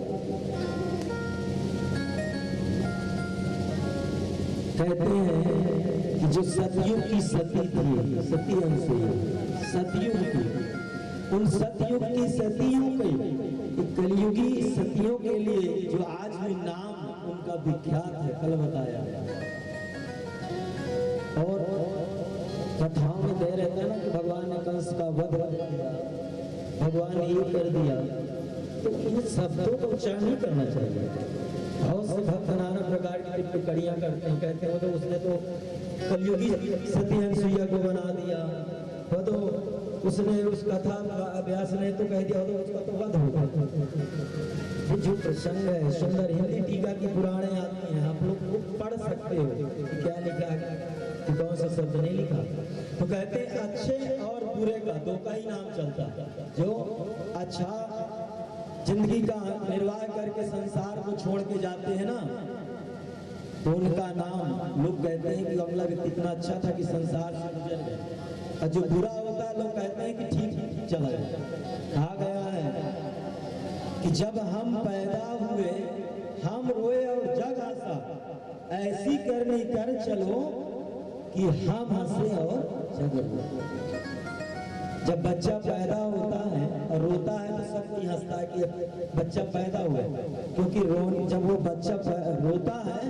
कहते हैं कि जो सतयुग की सती थी, सती अनसुईया, सतयुग की, उन सतयुग की सतियों के कलयुगी सतियों के लिए जो आज भी नाम उनका विख्यात है, कल बताया। और कथाओं में दे रहता है ना कि भगवान ने कंस का वध कर दिया, भगवान ने ये कर दिया। तो इन शब्दों को उच्चारण नहीं करना चाहिए। बहुत से भक्त नाना प्रकार की टिप्पणियां करते हैं, कहते हैं तो उसने तो कलयुगी सती अनसुईया को बना दिया, वो तो उसने उस कथा व्यास ने तो कह दिया तो उसका तो वध होगा। जो प्रसंग है, सुंदर हिंदी टीका की पुराणे आती हैं, आप लोग पढ़ सकते हो कि क्या लिखा है कि कौन सा शब्द नहीं लिखा। तो कहते हैं अच्छे और बुरे का दो का ही नाम चलता है। जो अच्छा जिंदगी का निर्वाह करके संसार को छोड़ के जाते हैं ना, तो उनका नाम लोग कहते हैं कि अगला व्यक्ति इतना अच्छा था कि संसार से गुजर गया। और जो बुरा होता है लोग कहते हैं कि ठीक चला गया। कहा गया है कि जब हम पैदा हुए हम रोए और जग हंसा, ऐसी करनी कर चलो कि हम हंसे और जग रोए। जब बच्चा पैदा होता है और रोता है तो सब कोई हंसता है कि बच्चा पैदा हुआ है, क्योंकि जब वो बच्चा रोता है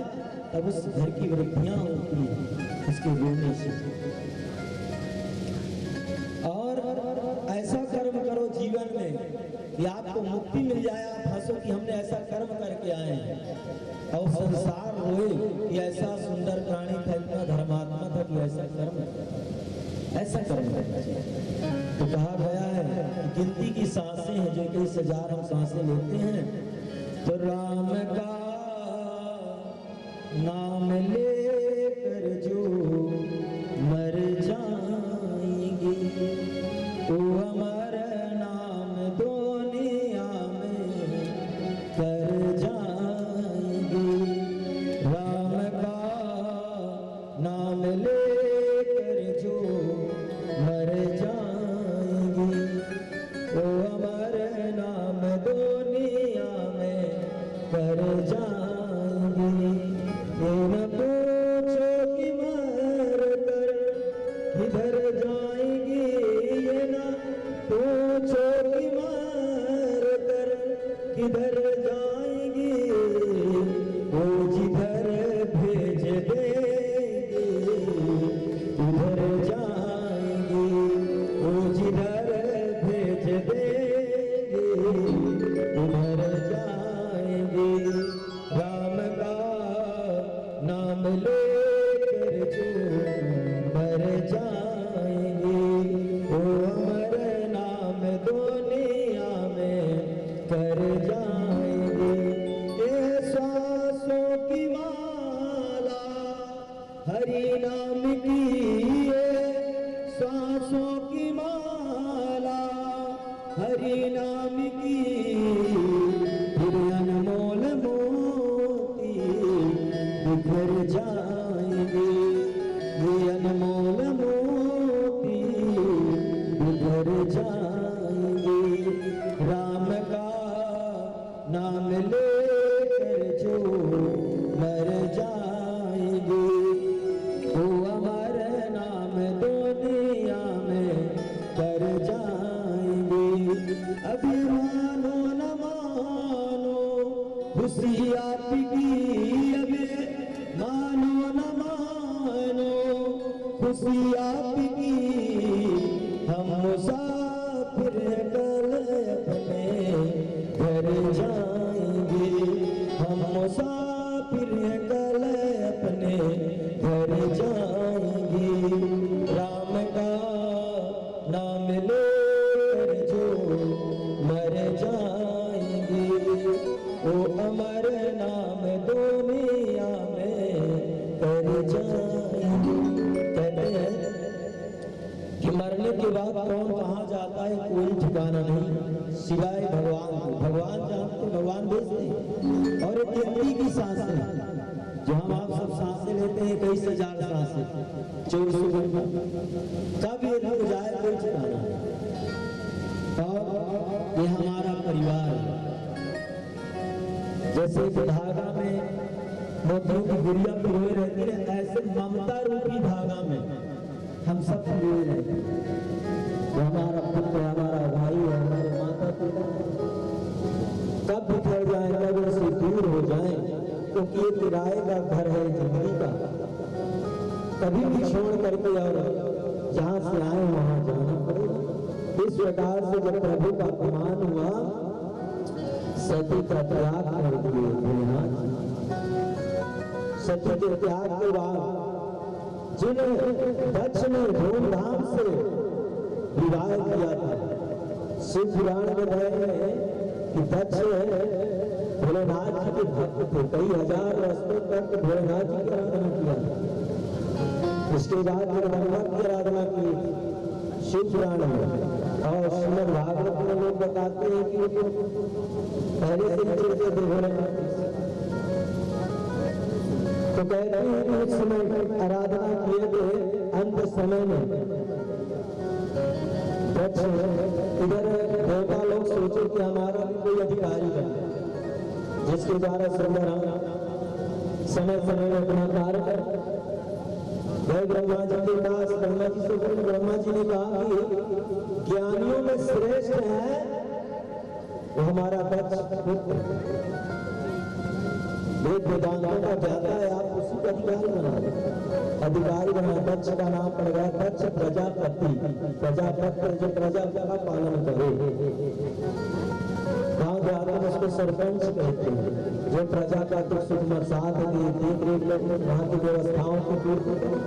तब उस घर की वृद्धियां होती हैं उसके रोने से। और ऐसा कर्म करो जीवन में कि आपको मुक्ति मिल जाए, आप हंसो कि हमने ऐसा कर्म करके आए हैं। और संसार रोए कि ऐसा सुंदर प्राणी था, इतना धर्मात्मा था कि ऐसा कर्म करना चाहिए। तो कहा गया है कि गिनती की सांसें हैं, जो 21,000 हम सांसें लेते हैं, तो राम का नाम लेकर जो मर जाएंगे, वो हमारा नाम दुनिया में लेकर जो मर जाएंगे, वो अमर नाम दुनिया में कर जाएंगे। ये सांसों की माला हरि नाम की, ये सांसों की माला हरि नाम की, फिर अनमोल मोती बिखर जाएंगे, ये अनमोल मोती बिखर जाएंगे। राम का नाम लेकर जो मर जाएंगे, वो अमर नाम दुनिया में कर जाएंगे। अभी मानो न मानो खुशी आपकी, अभी मानो न मानो खुशी आपकी, हम मुसाफिर कल अपने घर जाएंगे, हम मुसाफिर कल अपने घर जाएंगे। राम का नाम लेकर जो मर जाएंगे, वो अमर नाम दुनिया में कर जाएंगे। कहते हैं कि मरने के बाद कौन कहाँ जाता है कोई ठिकाना नहीं, सिवाय भगवान को। भगवान जानते, भगवान भेजते। और एक गिनती की सांसें जो हम आप सब सांसें लेते हैं, 21,000 सांसें 24 घंटा, कब ये रुक जाए कोई ठिकाना नहीं। और ये हमारा परिवार है। जैसे कि धागा में मोतियों की गुड़िया पिरोए रहती है, ऐसे ममता रूपी धागा में हम सब पिरोए रहते हैं। वो हमारा पुत्र, हमारा भाई, हमारे माता पिता कब बिखर जाए, कब उनसे दूर हो जाए, क्योंकि ये किराए का घर है जिंदगी का। कभी भी छोड़ करके और जहाँ से आए वहां जाना पड़ेगा। इस प्रकार से जब प्रभु का अपमान हुआ, सती का त्याग कर दिए भोलेनाथ। सती के त्याग के बाद जिन्हें दक्ष ने धूमधाम से विवाह किया था, शिव पुराण में गए कि दक्ष भोलेनाथ जी के भक्त थे, कई हजार वर्षों तक भोलेनाथ जी की आराधना किया। इसके बाद जगन्नाथ की आराधना की शिव पुराण में। और श्रीमद् भागवत में लोग बताते हैं कि वो पहले से ही चिढ़ते थे भोलेनाथ। तो कहते हैं कि उस समय आराधना किए थे, अंत समय में इधर देवता लोग सोचे कि हमारा भी कोई अधिकारी बने, जिसके द्वारा सुंदर हम समय समय में अपना कार्य कर। गए ब्रह्मा जी के पास, ब्रह्मा जी से बोले, ब्रह्मा जी ने कहा कि ज्ञानियों में श्रेष्ठ है वो हमारा दक्ष पुत्र, वेद वेदांतों का ज्ञाता है, आप उसी का अधिकारी बना, अधिकारी बना। दक्ष का नाम पड़ गया दक्ष प्रजापति, प्रजापति जो प्रजा का पालन करे। गाँव देहात में उसको सरपंच कहते हैं, जो प्रजा का दुख सुख में साथ देख रेख करके वहाँ की व्यवस्थाओं को पूर्ति करे।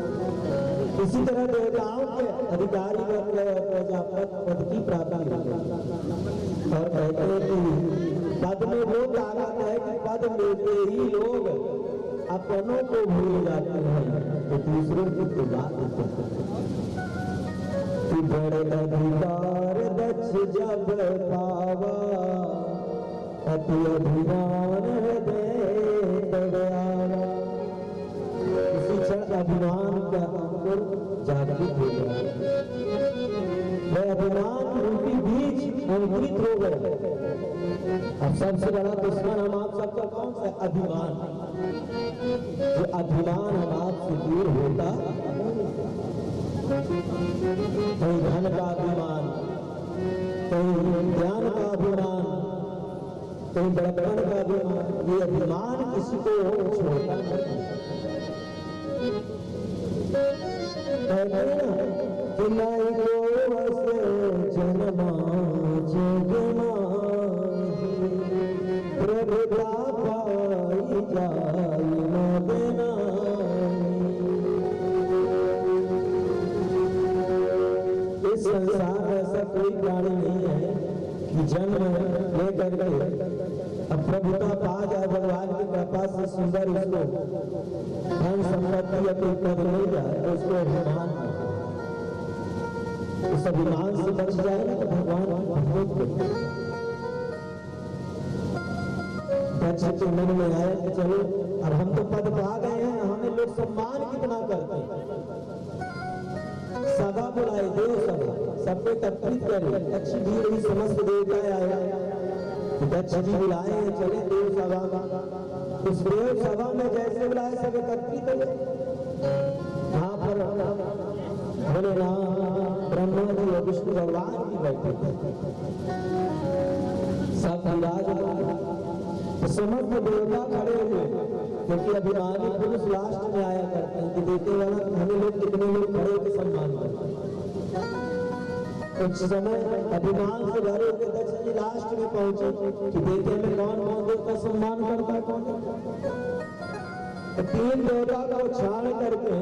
इसी तरह देवताओं के अधिकारी बन गए और प्रजापति पद की प्राप्ति हो गई। और कहते हैं कि पद में वो ताकत है कि पद लेते ही लोग अपनों को भूल जाते हैं, तो दूसरों की तो बात कि बड़े अधिकार दक्ष जब पावा, अति अभिमान दयावा। इसी क्षण अभिमान का अंकुर जागृत हो गया, वह अभिमान रूपी बीज अंकुरित हो गए। अब सबसे बड़ा दुश्मन हम आप सबका कौन सा? अभिमान। जो अभिमान हम आपसे दूर होता, कहीं धन का अभिमान, कहीं ज्ञान का अभिमान, कहीं बड़प्पन का अभिमान, ये अभिमान किसी को छोड़ता नहीं। कहते हैं ना कि नहीं को हसे जन्मा जगमा, प्रभुता पाई जाई न देना। धन संपत्ति या कोई पद मिल जाए तो उसको अभिमान है। उस अभिमान से बच जाए तो भगवान बहुत दक्ष के मन में आया कि चलो अब हम तो पद पा गए हैं, हमें लोग सम्मान कितना करते हैं। सभा बुलाए, देव सभा, सबको एकत्रित करे। दक्ष जी रही समस्त देवता आया, दक्ष जी बुलाए हैं, चले देव सभा में। उस देव सभा में जैसे बुलाए सब एकत्रित हुए। वहां पर भोलेनाथ, ब्रह्मा जी और विष्णु भगवान भी बैठे थे, सब विराजमान। समस्त देवता खड़े हुए, क्योंकि अभिमानी पुरुष लास्ट में आया करते हैं कि देते वाला हमें लोग कितने लोग खड़े के सम्मान करते हैं। कुछ समय अभिमान से भरे हुए दक्ष जी लास्ट में पहुंचे कि देते में कौन कौन देवता सम्मान करता है, कौन। तो 3 देवता को छाड़ करके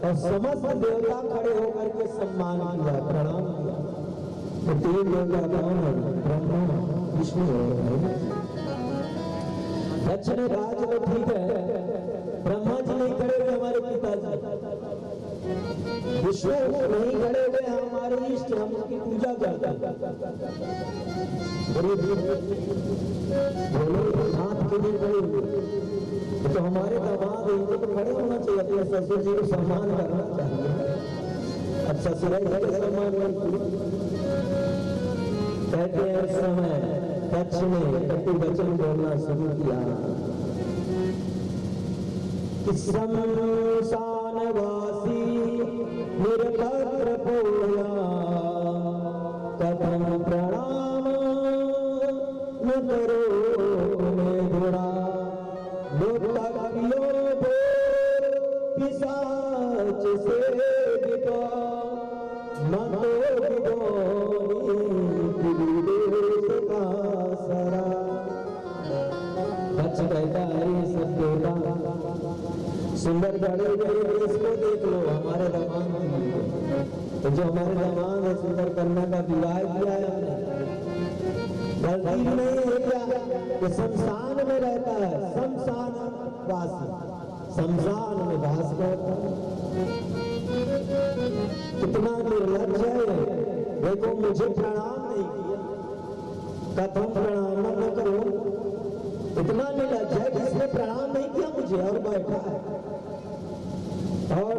और समस्त देवता खड़े होकर के सम्मान किया, प्रणाम किया। तो 3 देवता कौन है? ब्रह्मा, विष्णु और दक्ष ने कहा चलो ठीक है, ब्रह्मा जी नहीं खड़े हुए हमारे पिताजी, विष्णु नहीं खड़े हुए हमारे इष्ट, हम उसकी पूजा करते हैं। हाथ के लिए खड़े हुए तो हमारे दामाद इनको तो खड़े होना चाहिए, अपने ससुर जी को सम्मान करना चाहिए। अब ससुराल जी का सम्मान करते कहते हैं। उस समय दक्ष ने कटु वचन बोलना शुरू किया कि शमशानवासी निरपत्र बोला कथम प्रणाम न करो तुम्हें धुरा लोकपियो पिशाच से बितो मतो दक्ष कहता है सब देवता सुंदर बड़े बड़े इसको देख लो, हमारे दामाद तो जो हमारे दामाद है सुंदर कन्या का विवाह किया है हमने, गलती नहीं है क्या कि शमशान में रहता है, शमशान वासी, शमशान में वास करता है। कितना निर्लज्ज है। देखो मुझे प्रणाम नहीं किया, कथम प्रणाम न करो, इतना निर्लज्ज है कि इसने प्रणाम नहीं किया मुझे और बैठा है। और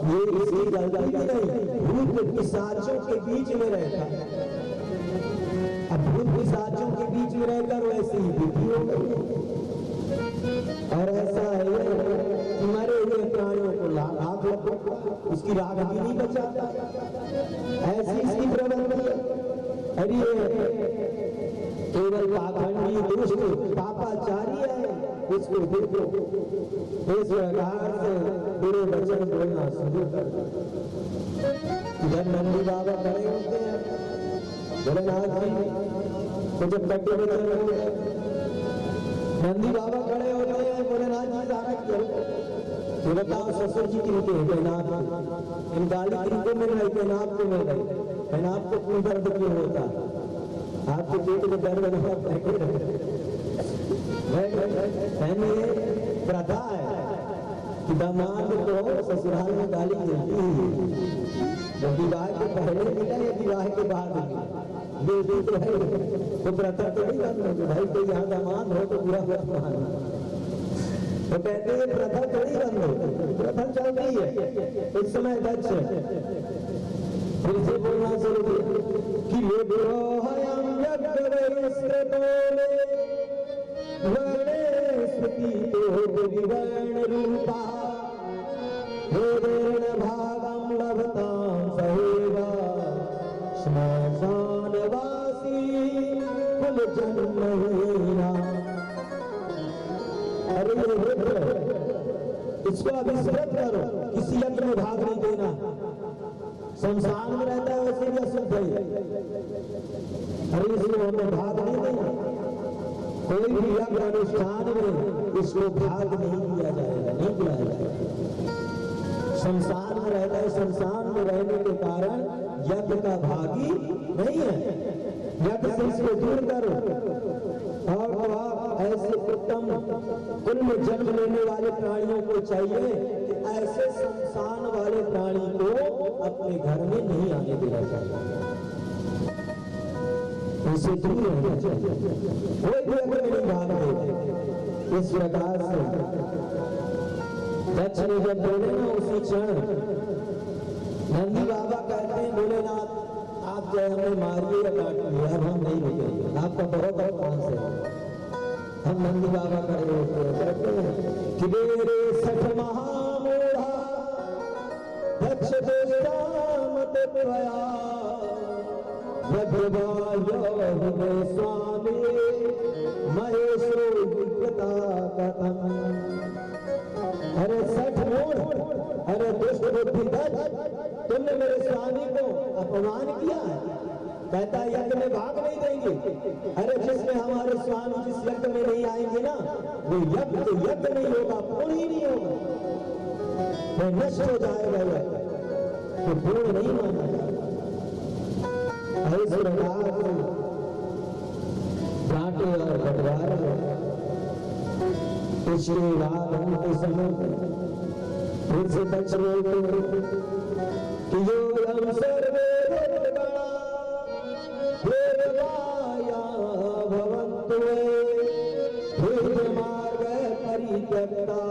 ये इसकी गलती भी नहीं, भूत पिशाचों के बीच में रहता है। अब भूत पिशाचों के बीच में रहकर वैसे ही विधि हो गई। और ऐसा है कि मरे हुए प्राणियों को आग लगो, उसकी राख भी नहीं बचाता, ऐसी इसकी प्रवृत्ति है। अरे केवल पाखंडी दुष्ट पापाचारी है, इसको देखो इस प्रकार से बुरे वचन बोलना शुरू कर दो। इधर नंदी बाबा खड़े होते हैं, भोलेनाथ जी तो जब कटे वचन बोलते हैं, नंदी बाबा खड़े होते हैं, भोलेनाथ जी सारा किया ये बताओ ससुर जी किनके नाप इन गाली किनको मिल रही थे, नाप को मिल रही है, नाप को क्यों दर्द क्यों होता, आपके पेट में दर्द नहीं बैठे रहे। प्रथा है कि दामाद को ससुराल में गाली देती है, जब विवाह के पहले मिला या विवाह के बाद मिला, तो प्रथा तो नहीं करना भाई कोई यहाँ दामाद हो तो बुरा मत मानो। तो कहते हैं प्रथा थोड़ी बंद हो, प्रथा चल रही है। इस समय दक्ष फिर से बोलना शुरू किया कि ये विरोहयं यज्ञवैस्कृतोले वर्णेस्मृतितो विवर्ण रूपा वेदेन भागं लभतां सहेवा श्मशानवासी कुलजन्महीना। अरे ये रुद्र, इसको अभिष्कृत करो, किसी यज्ञ में भाग नहीं देना। शमशान में रहता है वैसे भी अशुद्ध है, अरे इसको हमें भाग नहीं देना। कोई भी यज्ञ अनुष्ठान में इसको भाग नहीं दिया जाएगा, नहीं दिया जाएगा। शमशान में रहता है, शमशान में रहने के कारण यज्ञ का भागी नहीं है। यज्ञ से इसको दूर करो और आप ऐसे उत्तम कुल में जन्म लेने वाले प्राणियों को चाहिए कि ऐसे संसान वाले प्राणी को अपने घर में नहीं आने देना चाहिए, उसे दूर रहना चाहिए, कोई भी अगर नहीं भागे। इस प्रकार से दक्ष ने जब बोले ना उसी क्षण नंदी बाबा कहते हैं भोलेनाथ आप जो हमें मारिए या काटिए, अब हम नहीं रुकेंगे, आपका बहुत अपमान से। हम नंदी बाबा खड़े होते हैं, कहते हैं कि मेरे सठ महामूढ़ा दक्ष दुष्टामत त्वया भगवायो स्वामी महेशो विकृता कथम। अरे सठ मूढ़, अरे दुष्ट बुद्धि दक्ष, तुमने मेरे स्वामी को अपमान किया है। कहता यज्ञ में भाग नहीं देंगे। अरे जिसमें हमारे स्वामी जिस यज्ञ में नहीं आएंगे ना, वो यज्ञ तो यज्ञ नहीं होगा, पूर्ण ही नहीं होगा, वो नष्ट हो जाएगा, तो पूर्ण नहीं माना जाएगा। इस प्रकार से डांटे और बटवारे, इसके बाद उनके समय फिर से दक्ष बोलते कि यो सर्वे भूतगणा देवाया भवन्तु भेद मार्ग परित्यक्ता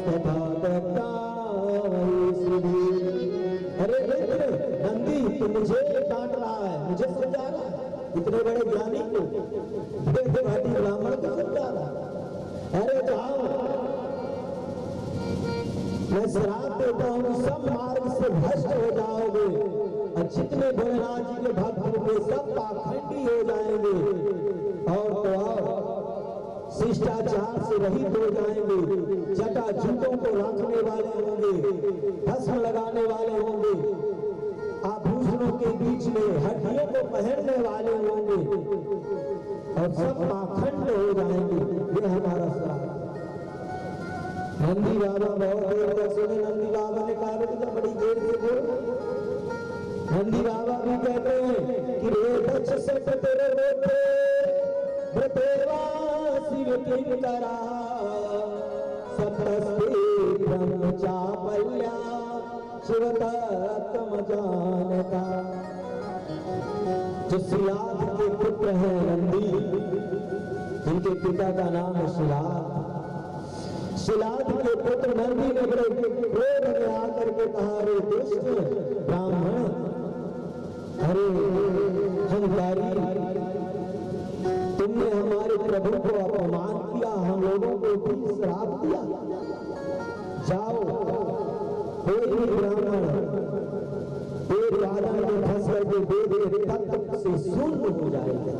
तथा त्यक्ता सुधी। अरे मित्र नंदी, तू मुझे डांट रहा है, मुझे समझा रहा है, इतने बड़े ज्ञानी को, वेदवादी ब्राह्मण को समझा रहा है। अरे जाओ, मैं श्राप देता हूं, सब मार्ग से भ्रष्ट हो जाओगे और जितने भोलेनाथ जी के भक्त होंगे सब पाखंडी हो जाएंगे, और तो और शिष्टाचार से रहित हो जाएंगे, जटा जूतों को रखने वाले होंगे, भस्म लगाने वाले होंगे, आभूषणों के बीच में हड्डियों को पहनने वाले होंगे, और सब पाखंड हो जाएंगे। ये हमारा श्राप। नंदी बाबा बहुत देर तक सुने। नंदी बाबा ने कहा कि बड़ी देर से बोल। नंदी बाबा भी कहते हैं कि रे दक्ष सट तेरे रोते ब्रतेवा शिव किन करा सप्तस्ते ब्रह्म चापल्या शिव तत्म जानता। जो शिलाद के पुत्र हैं नंदी, जिनके पिता का नाम है शिलाद, शिलाद के पुत्र नंदी ने बड़े क्रोध में आकर के कहा, रे दुष्ट ब्राह्मण, अरे हंकारी, तुमने हमारे प्रभु को अपमान किया, हम लोगों को भी श्राप दिया। जाओ, कोई भी ब्राह्मण एक आदमी में फंस करके वेद के तत्व से शून्य हो जाएगा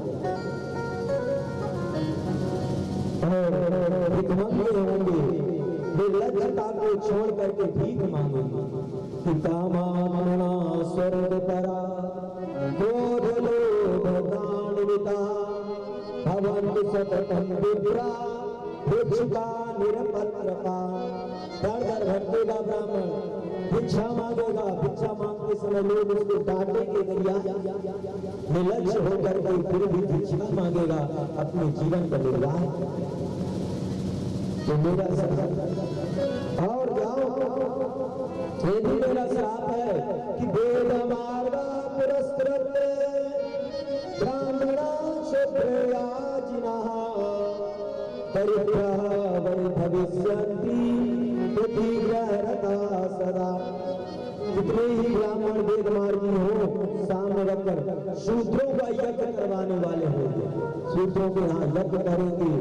और भिखमंगे होंगे, वे लज्जता को छोड़ करके भीख मांगेंगे कि कामात्मना स्वर्ग परा क्रोध लोभ दानविता भवन्तु सततं विप्रा भिक्षुका निरपत्रका। दर दर भटकेगा ब्राह्मण, भिक्षा मांगेगा, भिक्षा मांगते समय लोग उसको डांटेंगे, निर्लज्ज होकर के फिर भी भिक्षा मांगेगा, अपने जीवन का निर्वाह। तो मेरा श्राप और जाओ, ये भी मेरा श्राप है कि वेद मार्गा पुरस्कृत ब्राह्मणा क्षत्रियाजिनः परिग्रह भविष्यन्ति प्रतिग्रहरता सदा। जितने ही ब्राह्मण वेद मार्गी हो, सामने रखकर शूद्रों का यज्ञ करवाने वाले होंगे, शूद्रों के यहाँ यज्ञ करेंगे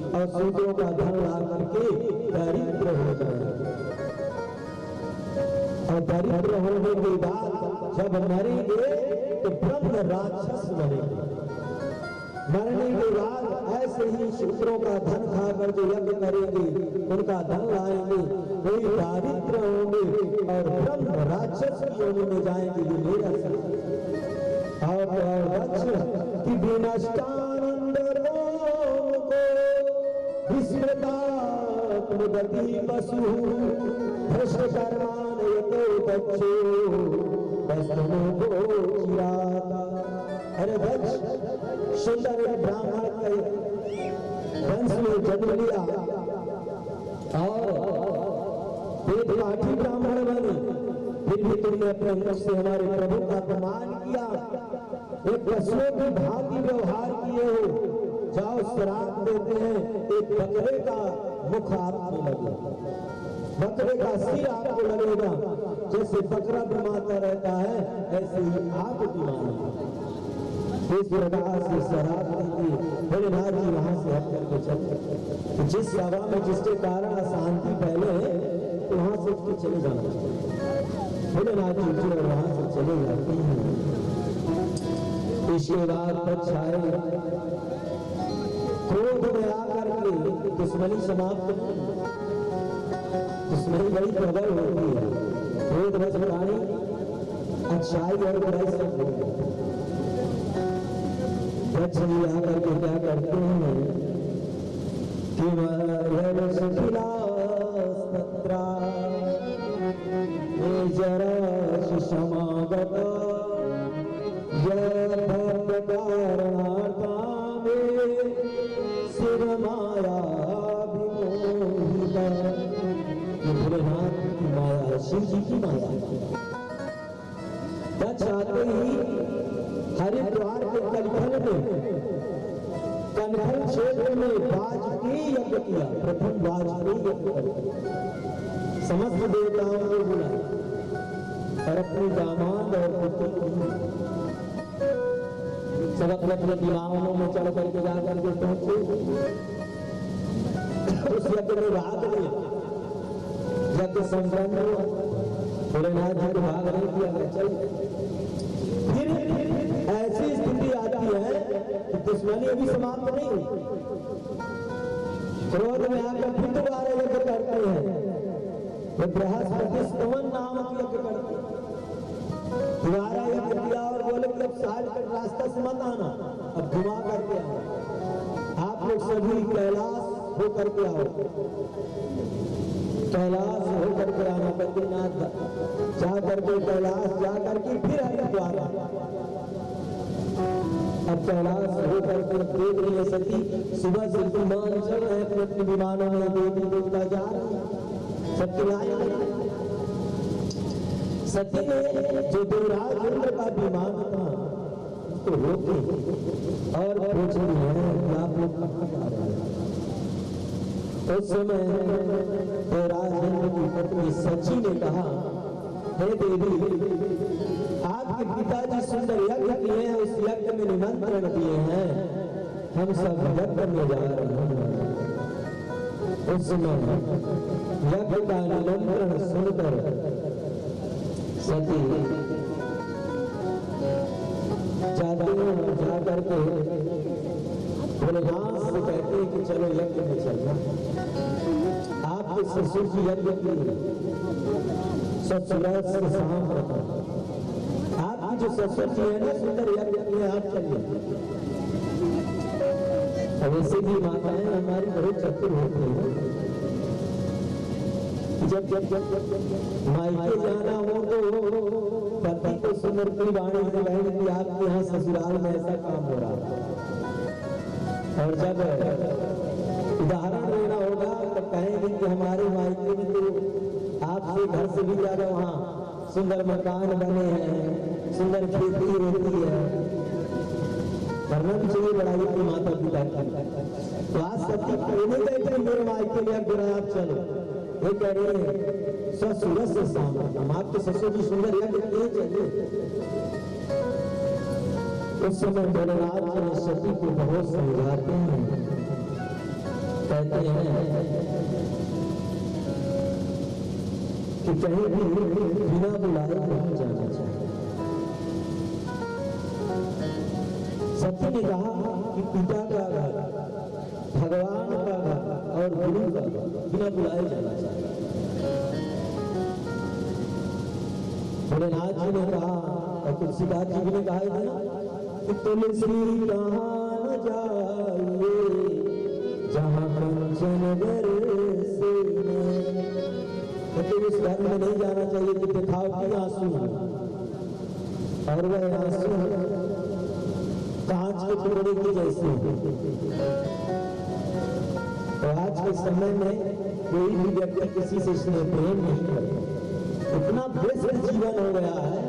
और शूद्रों का धन ला करके दरिद्र हो जाएंगे, और दरिद्र होने के बाद जब मरेंगे तो ब्रह्म राक्षस बनेंगे। मरने के बाद ऐसे ही शूद्रों का धन खाकर जो यज्ञ करेंगे, उनका धन लाएंगे, वही दारिद्र होंगे और ब्रह्म राक्षस की योनि में जाएंगे। ये मेरा श्राप। और दक्ष की विनष्टानंद रोम को विस्मृतात्मगति पशु भ्रष्ट कर्मान यतो दक्षो वस्तनो को चिराता। अरे दक्ष, सुंदर ब्राह्मण वंश में जन्म लिया और पेट काठी ब्राह्मण बने, फिर भी तुमने अपने मुख से हमारे प्रभु का अपमान किया, एक पशुओं की भांति व्यवहार किए हो। जाओ श्राप देते हैं, एक बकरे का मुख आपको लगे, बकरे का सिर आपको लगेगा। जैसे बकरा बीमाता रहता है ऐसे ही आप बीमार। इस प्रकार से शराब दी भोलेनाथ जी वहां से हट करके चले। जिस सभा में जिसके कारण अशांति फैले तो वहां से उसके चले जाना चाहिए। भोलेनाथ जी और वहां से चले जाते हैं। इसके बाद पछाए क्रोध में आकर के दुश्मनी समाप्त, दुश्मनी बड़ी प्रबल होती है। क्रोध बस प्राणी अच्छाई और बुराई सब हो जी आकर के क्या करते हैं कि जरा समागत कारणार्था शिव माया विमोहिता। भोलेनाथ की माया, शिव जी की माया। चाहते ही हरिद्वार के कनखल क्षेत्र में वाजपेयी यज्ञ किया। प्रथम वाजपेयी यज्ञ करके समस्त देवताओं को बुलाया और अपने दामाद और पुत्र सब अपने अपने विमानों में चढ़ करके जाकर के पहुंचे। उस यज्ञ में भाग लिया, यज्ञ संपन्न हुआ। भोलेनाथ जी को भाग नहीं किया गया। चल फिर ऐसी स्थिति आती है कि दुश्मनी अभी समाप्त नहीं हुई। क्रोध में आकर फिर दोबारा यज्ञ करते हैं। वे बृहस्पति स्तवन नामक यज्ञ करते हैं। दोबारा यज्ञ किया और बोले कि अब साइड का रास्ता से मत आना, अब घुमा करके आओ। आप लोग सभी कैलाश होकर के आओ, कैलाश होकर के आना। बद्रीनाथ जाकर के कैलाश जाकर के फिर हरिद्वार। अब कैलाश होकर के देख रही है सती। सुबह से विमान चल रहे अपने अपने विमानों में, देवी देवता जा रहे सबके लाए। सती ने जो देवराज इंद्र का विमान था उसको रोके और पूछ रही है कि आप लोग कहाँ जा रहे हैं। उस समय देवराज इंद्र की पत्नी सची ने कहा, हे देवी, आपके पिताजी सुंदर यज्ञ किए हैं, उस यज्ञ में निमंत्रण दिए हैं, हम सब यज्ञ में जा रहे हैं। उस समय यज्ञ का निमंत्रण सुनकर सती जाती हैं, जाकर के भोलेनाथ से कहते हैं कि चलो यज्ञ में चलना। आपके ससुर जी यज्ञ किए, सचुरस के शाम रखा। आपकी जो ससुर जी है ना सुंदर यज्ञ किए, आप चलिए। वैसे भी माताएं हमारी बहुत चतुर होती हैं। जब मायके जाना हो तो पति को सुंदर की वाणी से कहेंगे कि आपके यहाँ ससुराल में ऐसा काम हो रहा है। और जब उदाहरण देना होगा तो कहेंगे कि हमारे मायके में तो आपसे घर से भी ज्यादा वहाँ सुंदर मकान बने हैं, सुंदर खेती होती है। करना भी चाहिए लड़ाई की माता पिता की। तो आज सती नहीं कहते मेरे मायके में अब आप चलो, ये कह रहे हैं ससुर से सामना। आपके ससुर जी सुंदर यज्ञ किए चाहिए। उस समय भोलेनाथ जी सती को बहुत समझाते हैं, कहते हैं कि कहीं भी बिना बुलाए नहीं जाना चाहिए। सती ने कहा कि पिता का घर, भगवान का घर और गुरु का घर बिना बुलाए जाना चाहिए। भोलेनाथ जी ने कहा और तुलसीदास जी भी ने कहा था कि तुलसी कहाँ न जाइए जहाँ कंचन बरसे। तो इस घर में नहीं जाना चाहिए कि दिखावटी आंसू और वह आंसू कांच के टुकड़े की जैसे। तो आज के समय में कोई भी व्यक्ति किसी से स्नेह प्रेम नहीं करता। इतना व्यस्त जीवन हो गया है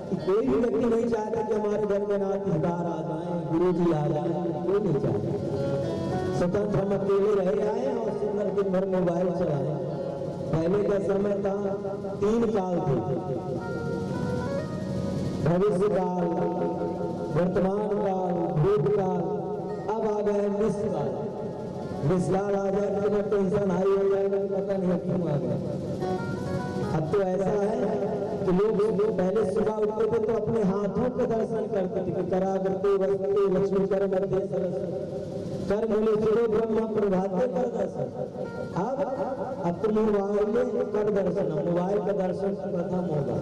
कि कोई भी व्यक्ति नहीं चाहता कि हमारे घर में नातेदार आ जाएं, गुरु जी आ जाएं, कोई नहीं चाहता। स्वतंत्र हम अकेले रह आए और सुंदर दिन भर मोबाइल चलाए। पहले का समय था 3 काल थे, भविष्य काल, वर्तमान काल, भूतकाल, अब आ गए निष्काल। निष्काल आ जाए तो टेंशन हाई हो जाएगा, पता नहीं क्यों आ गया। अब तो ऐसा है कि लोग पहले सुबह उठते थे तो अपने हाथों के दर्शन करते थे कि कराग्रते वस्ते लक्ष्मी कर मध्य सरस्वती कर मूले चिरो ब्रह्म प्रभाते कर दर्शन। अब तो मोबाइल कर दर्शन, मोबाइल का दर्शन प्रथम होगा,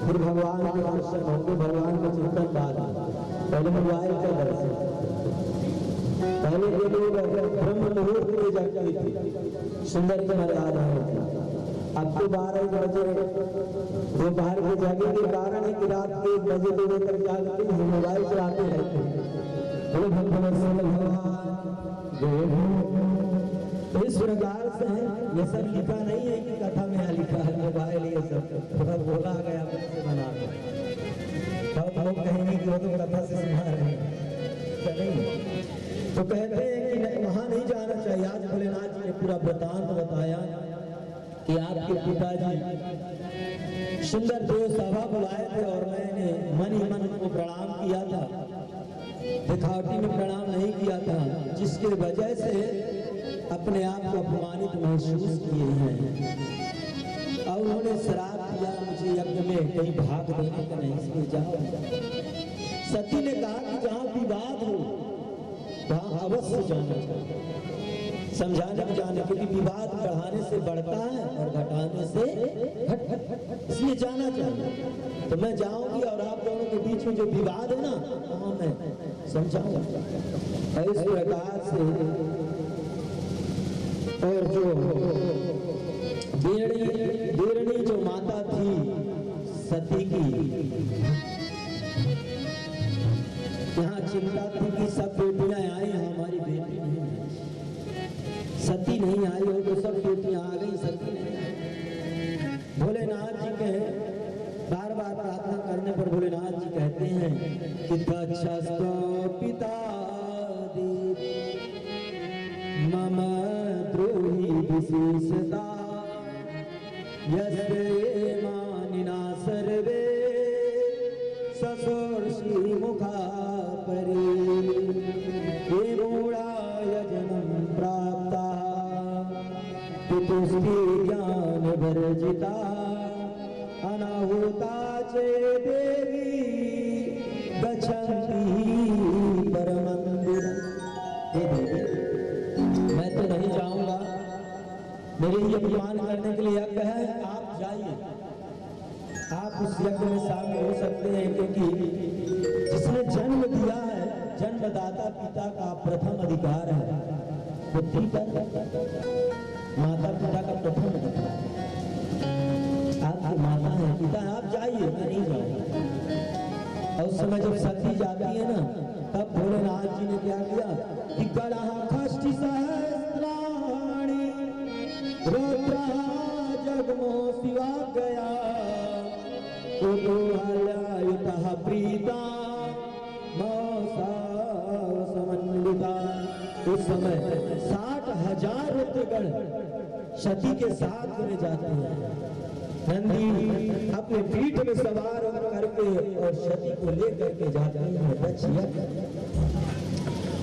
फिर भगवान के दर्शन होंगे, भगवान के चिंतन बाद। पहले मोबाइल का दर्शन। पहले के लोग ब्रह्म मुहूर्त में जगते थे, सुंदर की मर्यादा है। अब तो 12 बजे दोपहर के जागने के कारण है कि रात के 1 बजे 2 बजे तक जागते हैं, मोबाइल चलाते रहते हैं। तो इस प्रकार से ये सब लिखा नहीं है कि कथा में लिखा है मोबाइल, ये सब थोड़ा बोला गया से बना। बहुत लोग कहेंगे कि वो तो कथा से सुना रहे हैं, तो कहते हैं कि वहां नहीं जाना चाहिए। आज भोलेनाथ जी ने पूरा वृतांत बताया कि आपके पिताजी सुंदर देव सभा बुलाए थे और मैंने मन ही मन को प्रणाम किया था, दिखावटी में प्रणाम नहीं किया था, जिसके वजह से अपने आप को अपमानित महसूस किए हैं। और उन्होंने श्राप दिया मुझे यज्ञ में कहीं भाग देने का नहीं, इसलिए जाओ। सती ने कहा कि जहां विवाद हो वहां अवश्य जाना चाहिए, समझाने में जाने, क्योंकि विवाद बढ़ाने से बढ़ता है और घटाने से घट, इसलिए जाना चाहिए। तो मैं जाऊंगी और आप दोनों के बीच में जो विवाद है ना वहां मैं समझाऊंगा। इस प्रकार से और जो देरणी जो माता थी सती की, यहाँ चिंता थी कि सब बेटियां आई, हमारी बेटी नहीं आई। सती नहीं आई हो तो सब बेटियां आ गई, सती नहीं आई। भोलेनाथ जी के बार बार प्रार्थना करने पर भोलेनाथ जी कहते हैं कि दक्षस्तो पिता मम द्रोही विशेषता यस्ते मानिना सर्वे ससोर्षि मुखा परे ये मूढ़ाय जन्म प्राप्ता पितुस्ति ज्ञान वर्जिता अनाहुता चे देवी गच्छन्ति परमंदिर। हे देवी, मैं तो नहीं जाऊंगा, मेरे ही अपमान करने के लिए यज्ञ है, आप जाइए। आप उस यज्ञ में शामिल हो सकते हैं, क्योंकि जिसने जन्म दिया है, जन्मदाता पिता का प्रथम अधिकार है, बुद्धि पर माता पिता का प्रथम अधिकार। आपकी माता है, पिता है, आप जाइए, मैं नहीं जाऊंगा। और उस समय जब सती जाती है ना, तब भोलेनाथ जी ने क्या किया कि गणः खष्टि सहस्राणि रुद्रा जगमो शिवा गया कुतूहलयुतः प्रीता समन्विता। उस समय 60,000 रुद्रगण सती के साथ में जाते हैं। नंदी अपने पीठ में सवार करके और सती को लेकर के जाते हैं दक्ष यज्ञ।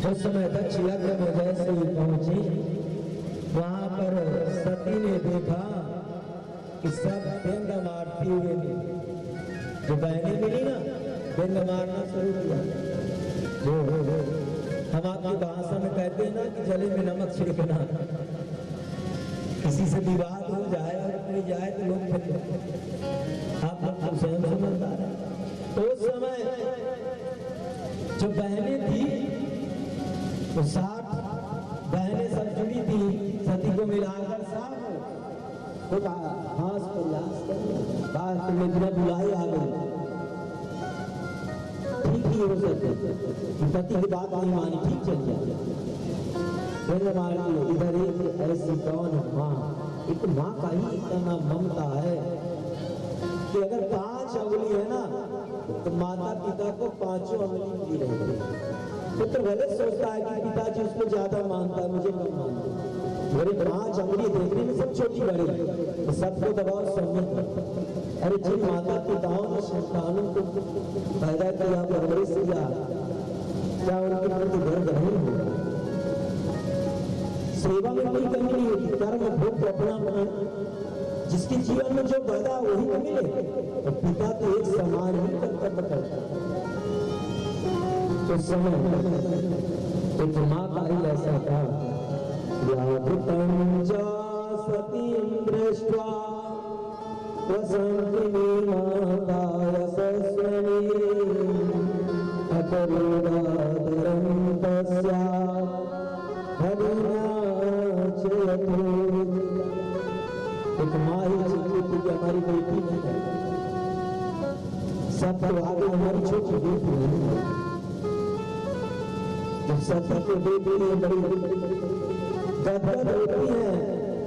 उस समय दक्ष यज्ञ में जैसे ही पहुंची, वहां पर सती ने देखा कि सब व्यंग मारती हुए मिली। जो बहनें मिली ना, व्यंग मारना शुरू किया। जो हम आपकी भाषा में कहते हैं ना कि जले में नमक छिड़कना। किसी से विवाद हो जाए और कोई जाए तो लोग आप लोग स्वयं समझदार हैं। तो उस समय जो बहनें थी तो 60 बहनें सब जुड़ी थी, सती को मिलाकर 60 तो हाथ में बुलाई आ गई। ठीक ही हो सकते, पति की बात नहीं मानी, ठीक चल गया। छेड़ मारती है। इधर एक ऐसी कौन माँ, एक माँ का ही इतना ममता है कि अगर 5 अंगुली है ना तो माता पिता को 5 अंगुली मिली रहती है। पुत्र भले सोचता है कि पिताजी उसको ज्यादा मानता है, मुझे कम मानता है। मेरे 5 अंगुली देखने में सब छोटी बड़ी है, सबको दबाव सम्मित। अरे जिन माता पिताओं ने संतानों को पैदा किया, परवरिश किया, क्या उनके प्रति दर्द नहीं होगा? सेवा में कोई कमी नहीं होती, कर्म भोग अपना जिसके जीवन में जो पैदा वही तो मिले। तो पिता तो एक समान ही कर्तव्य करता है। तो समय एक माँ का ही ऐसा था, व्यावृतं च सतीं दृष्ट्वा वसन्ति माता यशस्विनी अपरोदादरं तस्याः हरिणा चयतु। एक माँ ही चिंतित थी कि हमारी बेटी नहीं है, सब तो आगे हमारी छोटी बेटी नहीं है। जब सती को बेटी है बड़ी गदगद होती है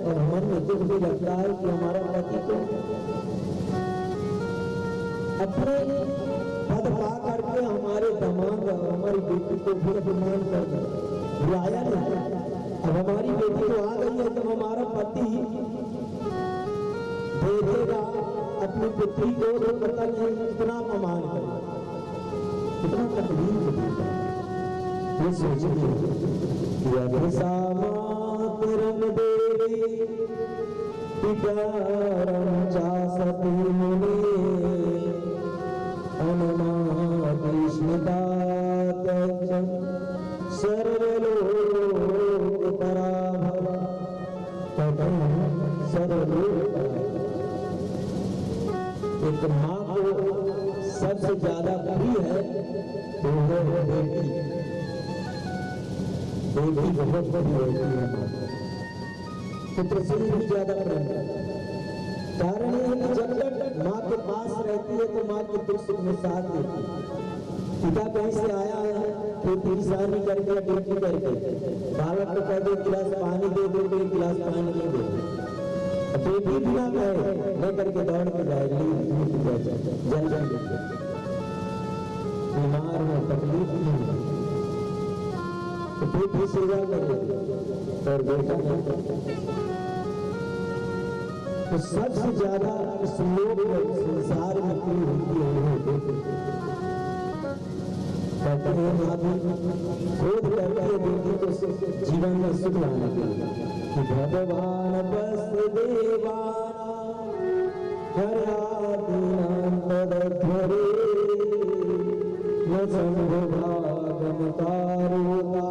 और मन में दुख भी लगता है कि हमारा पति को अपने पद पा करके हमारे दामाद और हमारी बेटी को भी अपमान कर दिया, बुलाया नहीं। अब हमारी बेटी तो आ गई है, जब हमारा पति देखेगा अपनी पुत्री को तो पता नहीं कितना अपमान करेगा, कितना तकलीफ देगा। ये सोचिए, यथामातरं देवी पितरं चासति मुने अनुमादिष्मिता त्यज सर्वलोक पराभव ततं सर्वलोक। एक माँ को सबसे ज्यादा प्रिय है तो है बेटी। बेटी बहुत बड़ी होती है, पुत्र से भी ज्यादा प्रेम है। कारण ये है कि जब तक माँ के पास रहती है तो माँ के दुख सुख में साथ देती है। पिता कहीं से आया है, खेती किसानी करके, ड्यूटी करके, बालक को कह दो गिलास पानी दे दो तो 1 गिलास पानी नहीं दे। बेटी बिना कहे लेकर के दौड़ के जाएगी, जल जाएगी, बीमार हो, तकलीफ नहीं है तो बेटी सेवा करे और बेटा नहीं। तो सबसे ज्यादा इस लोक संसार में प्रिय होती है बेटी। कहते हैं क्रोध करती है बेटी को जीवन में सुख लाने के लिए कि भगवान वसुदेवानां हरादीनां तदध्वरे न संभवागम कारोता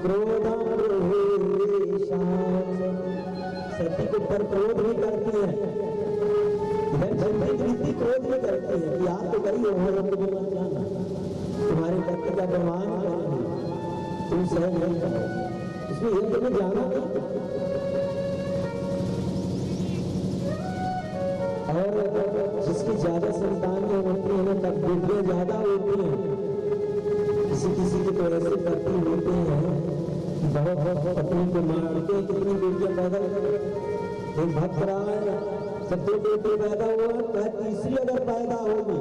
क्रोधं रोहेशां। सती के ऊपर क्रोध भी करती है, इधर जल्दी क्रोध भी करती है कि आप तो गई हो, तुम्हें मत जाना, तुम्हारे पति का अपमान करेंगे, तुम सहन नहीं करो, इसमें ये तुम्हें जाना नहीं। और जिसकी ज्यादा संतानें होती हैं तब बेटियां ज्यादा होती हैं। किसी किसी के तो ऐसे पति होते हैं कि बहुत पत्नी को मारते, कितनी बेटियां पैदा एक भक्त रहा है, सब 2 बेटे पैदा हुआ, तीसरी अगर पैदा होगी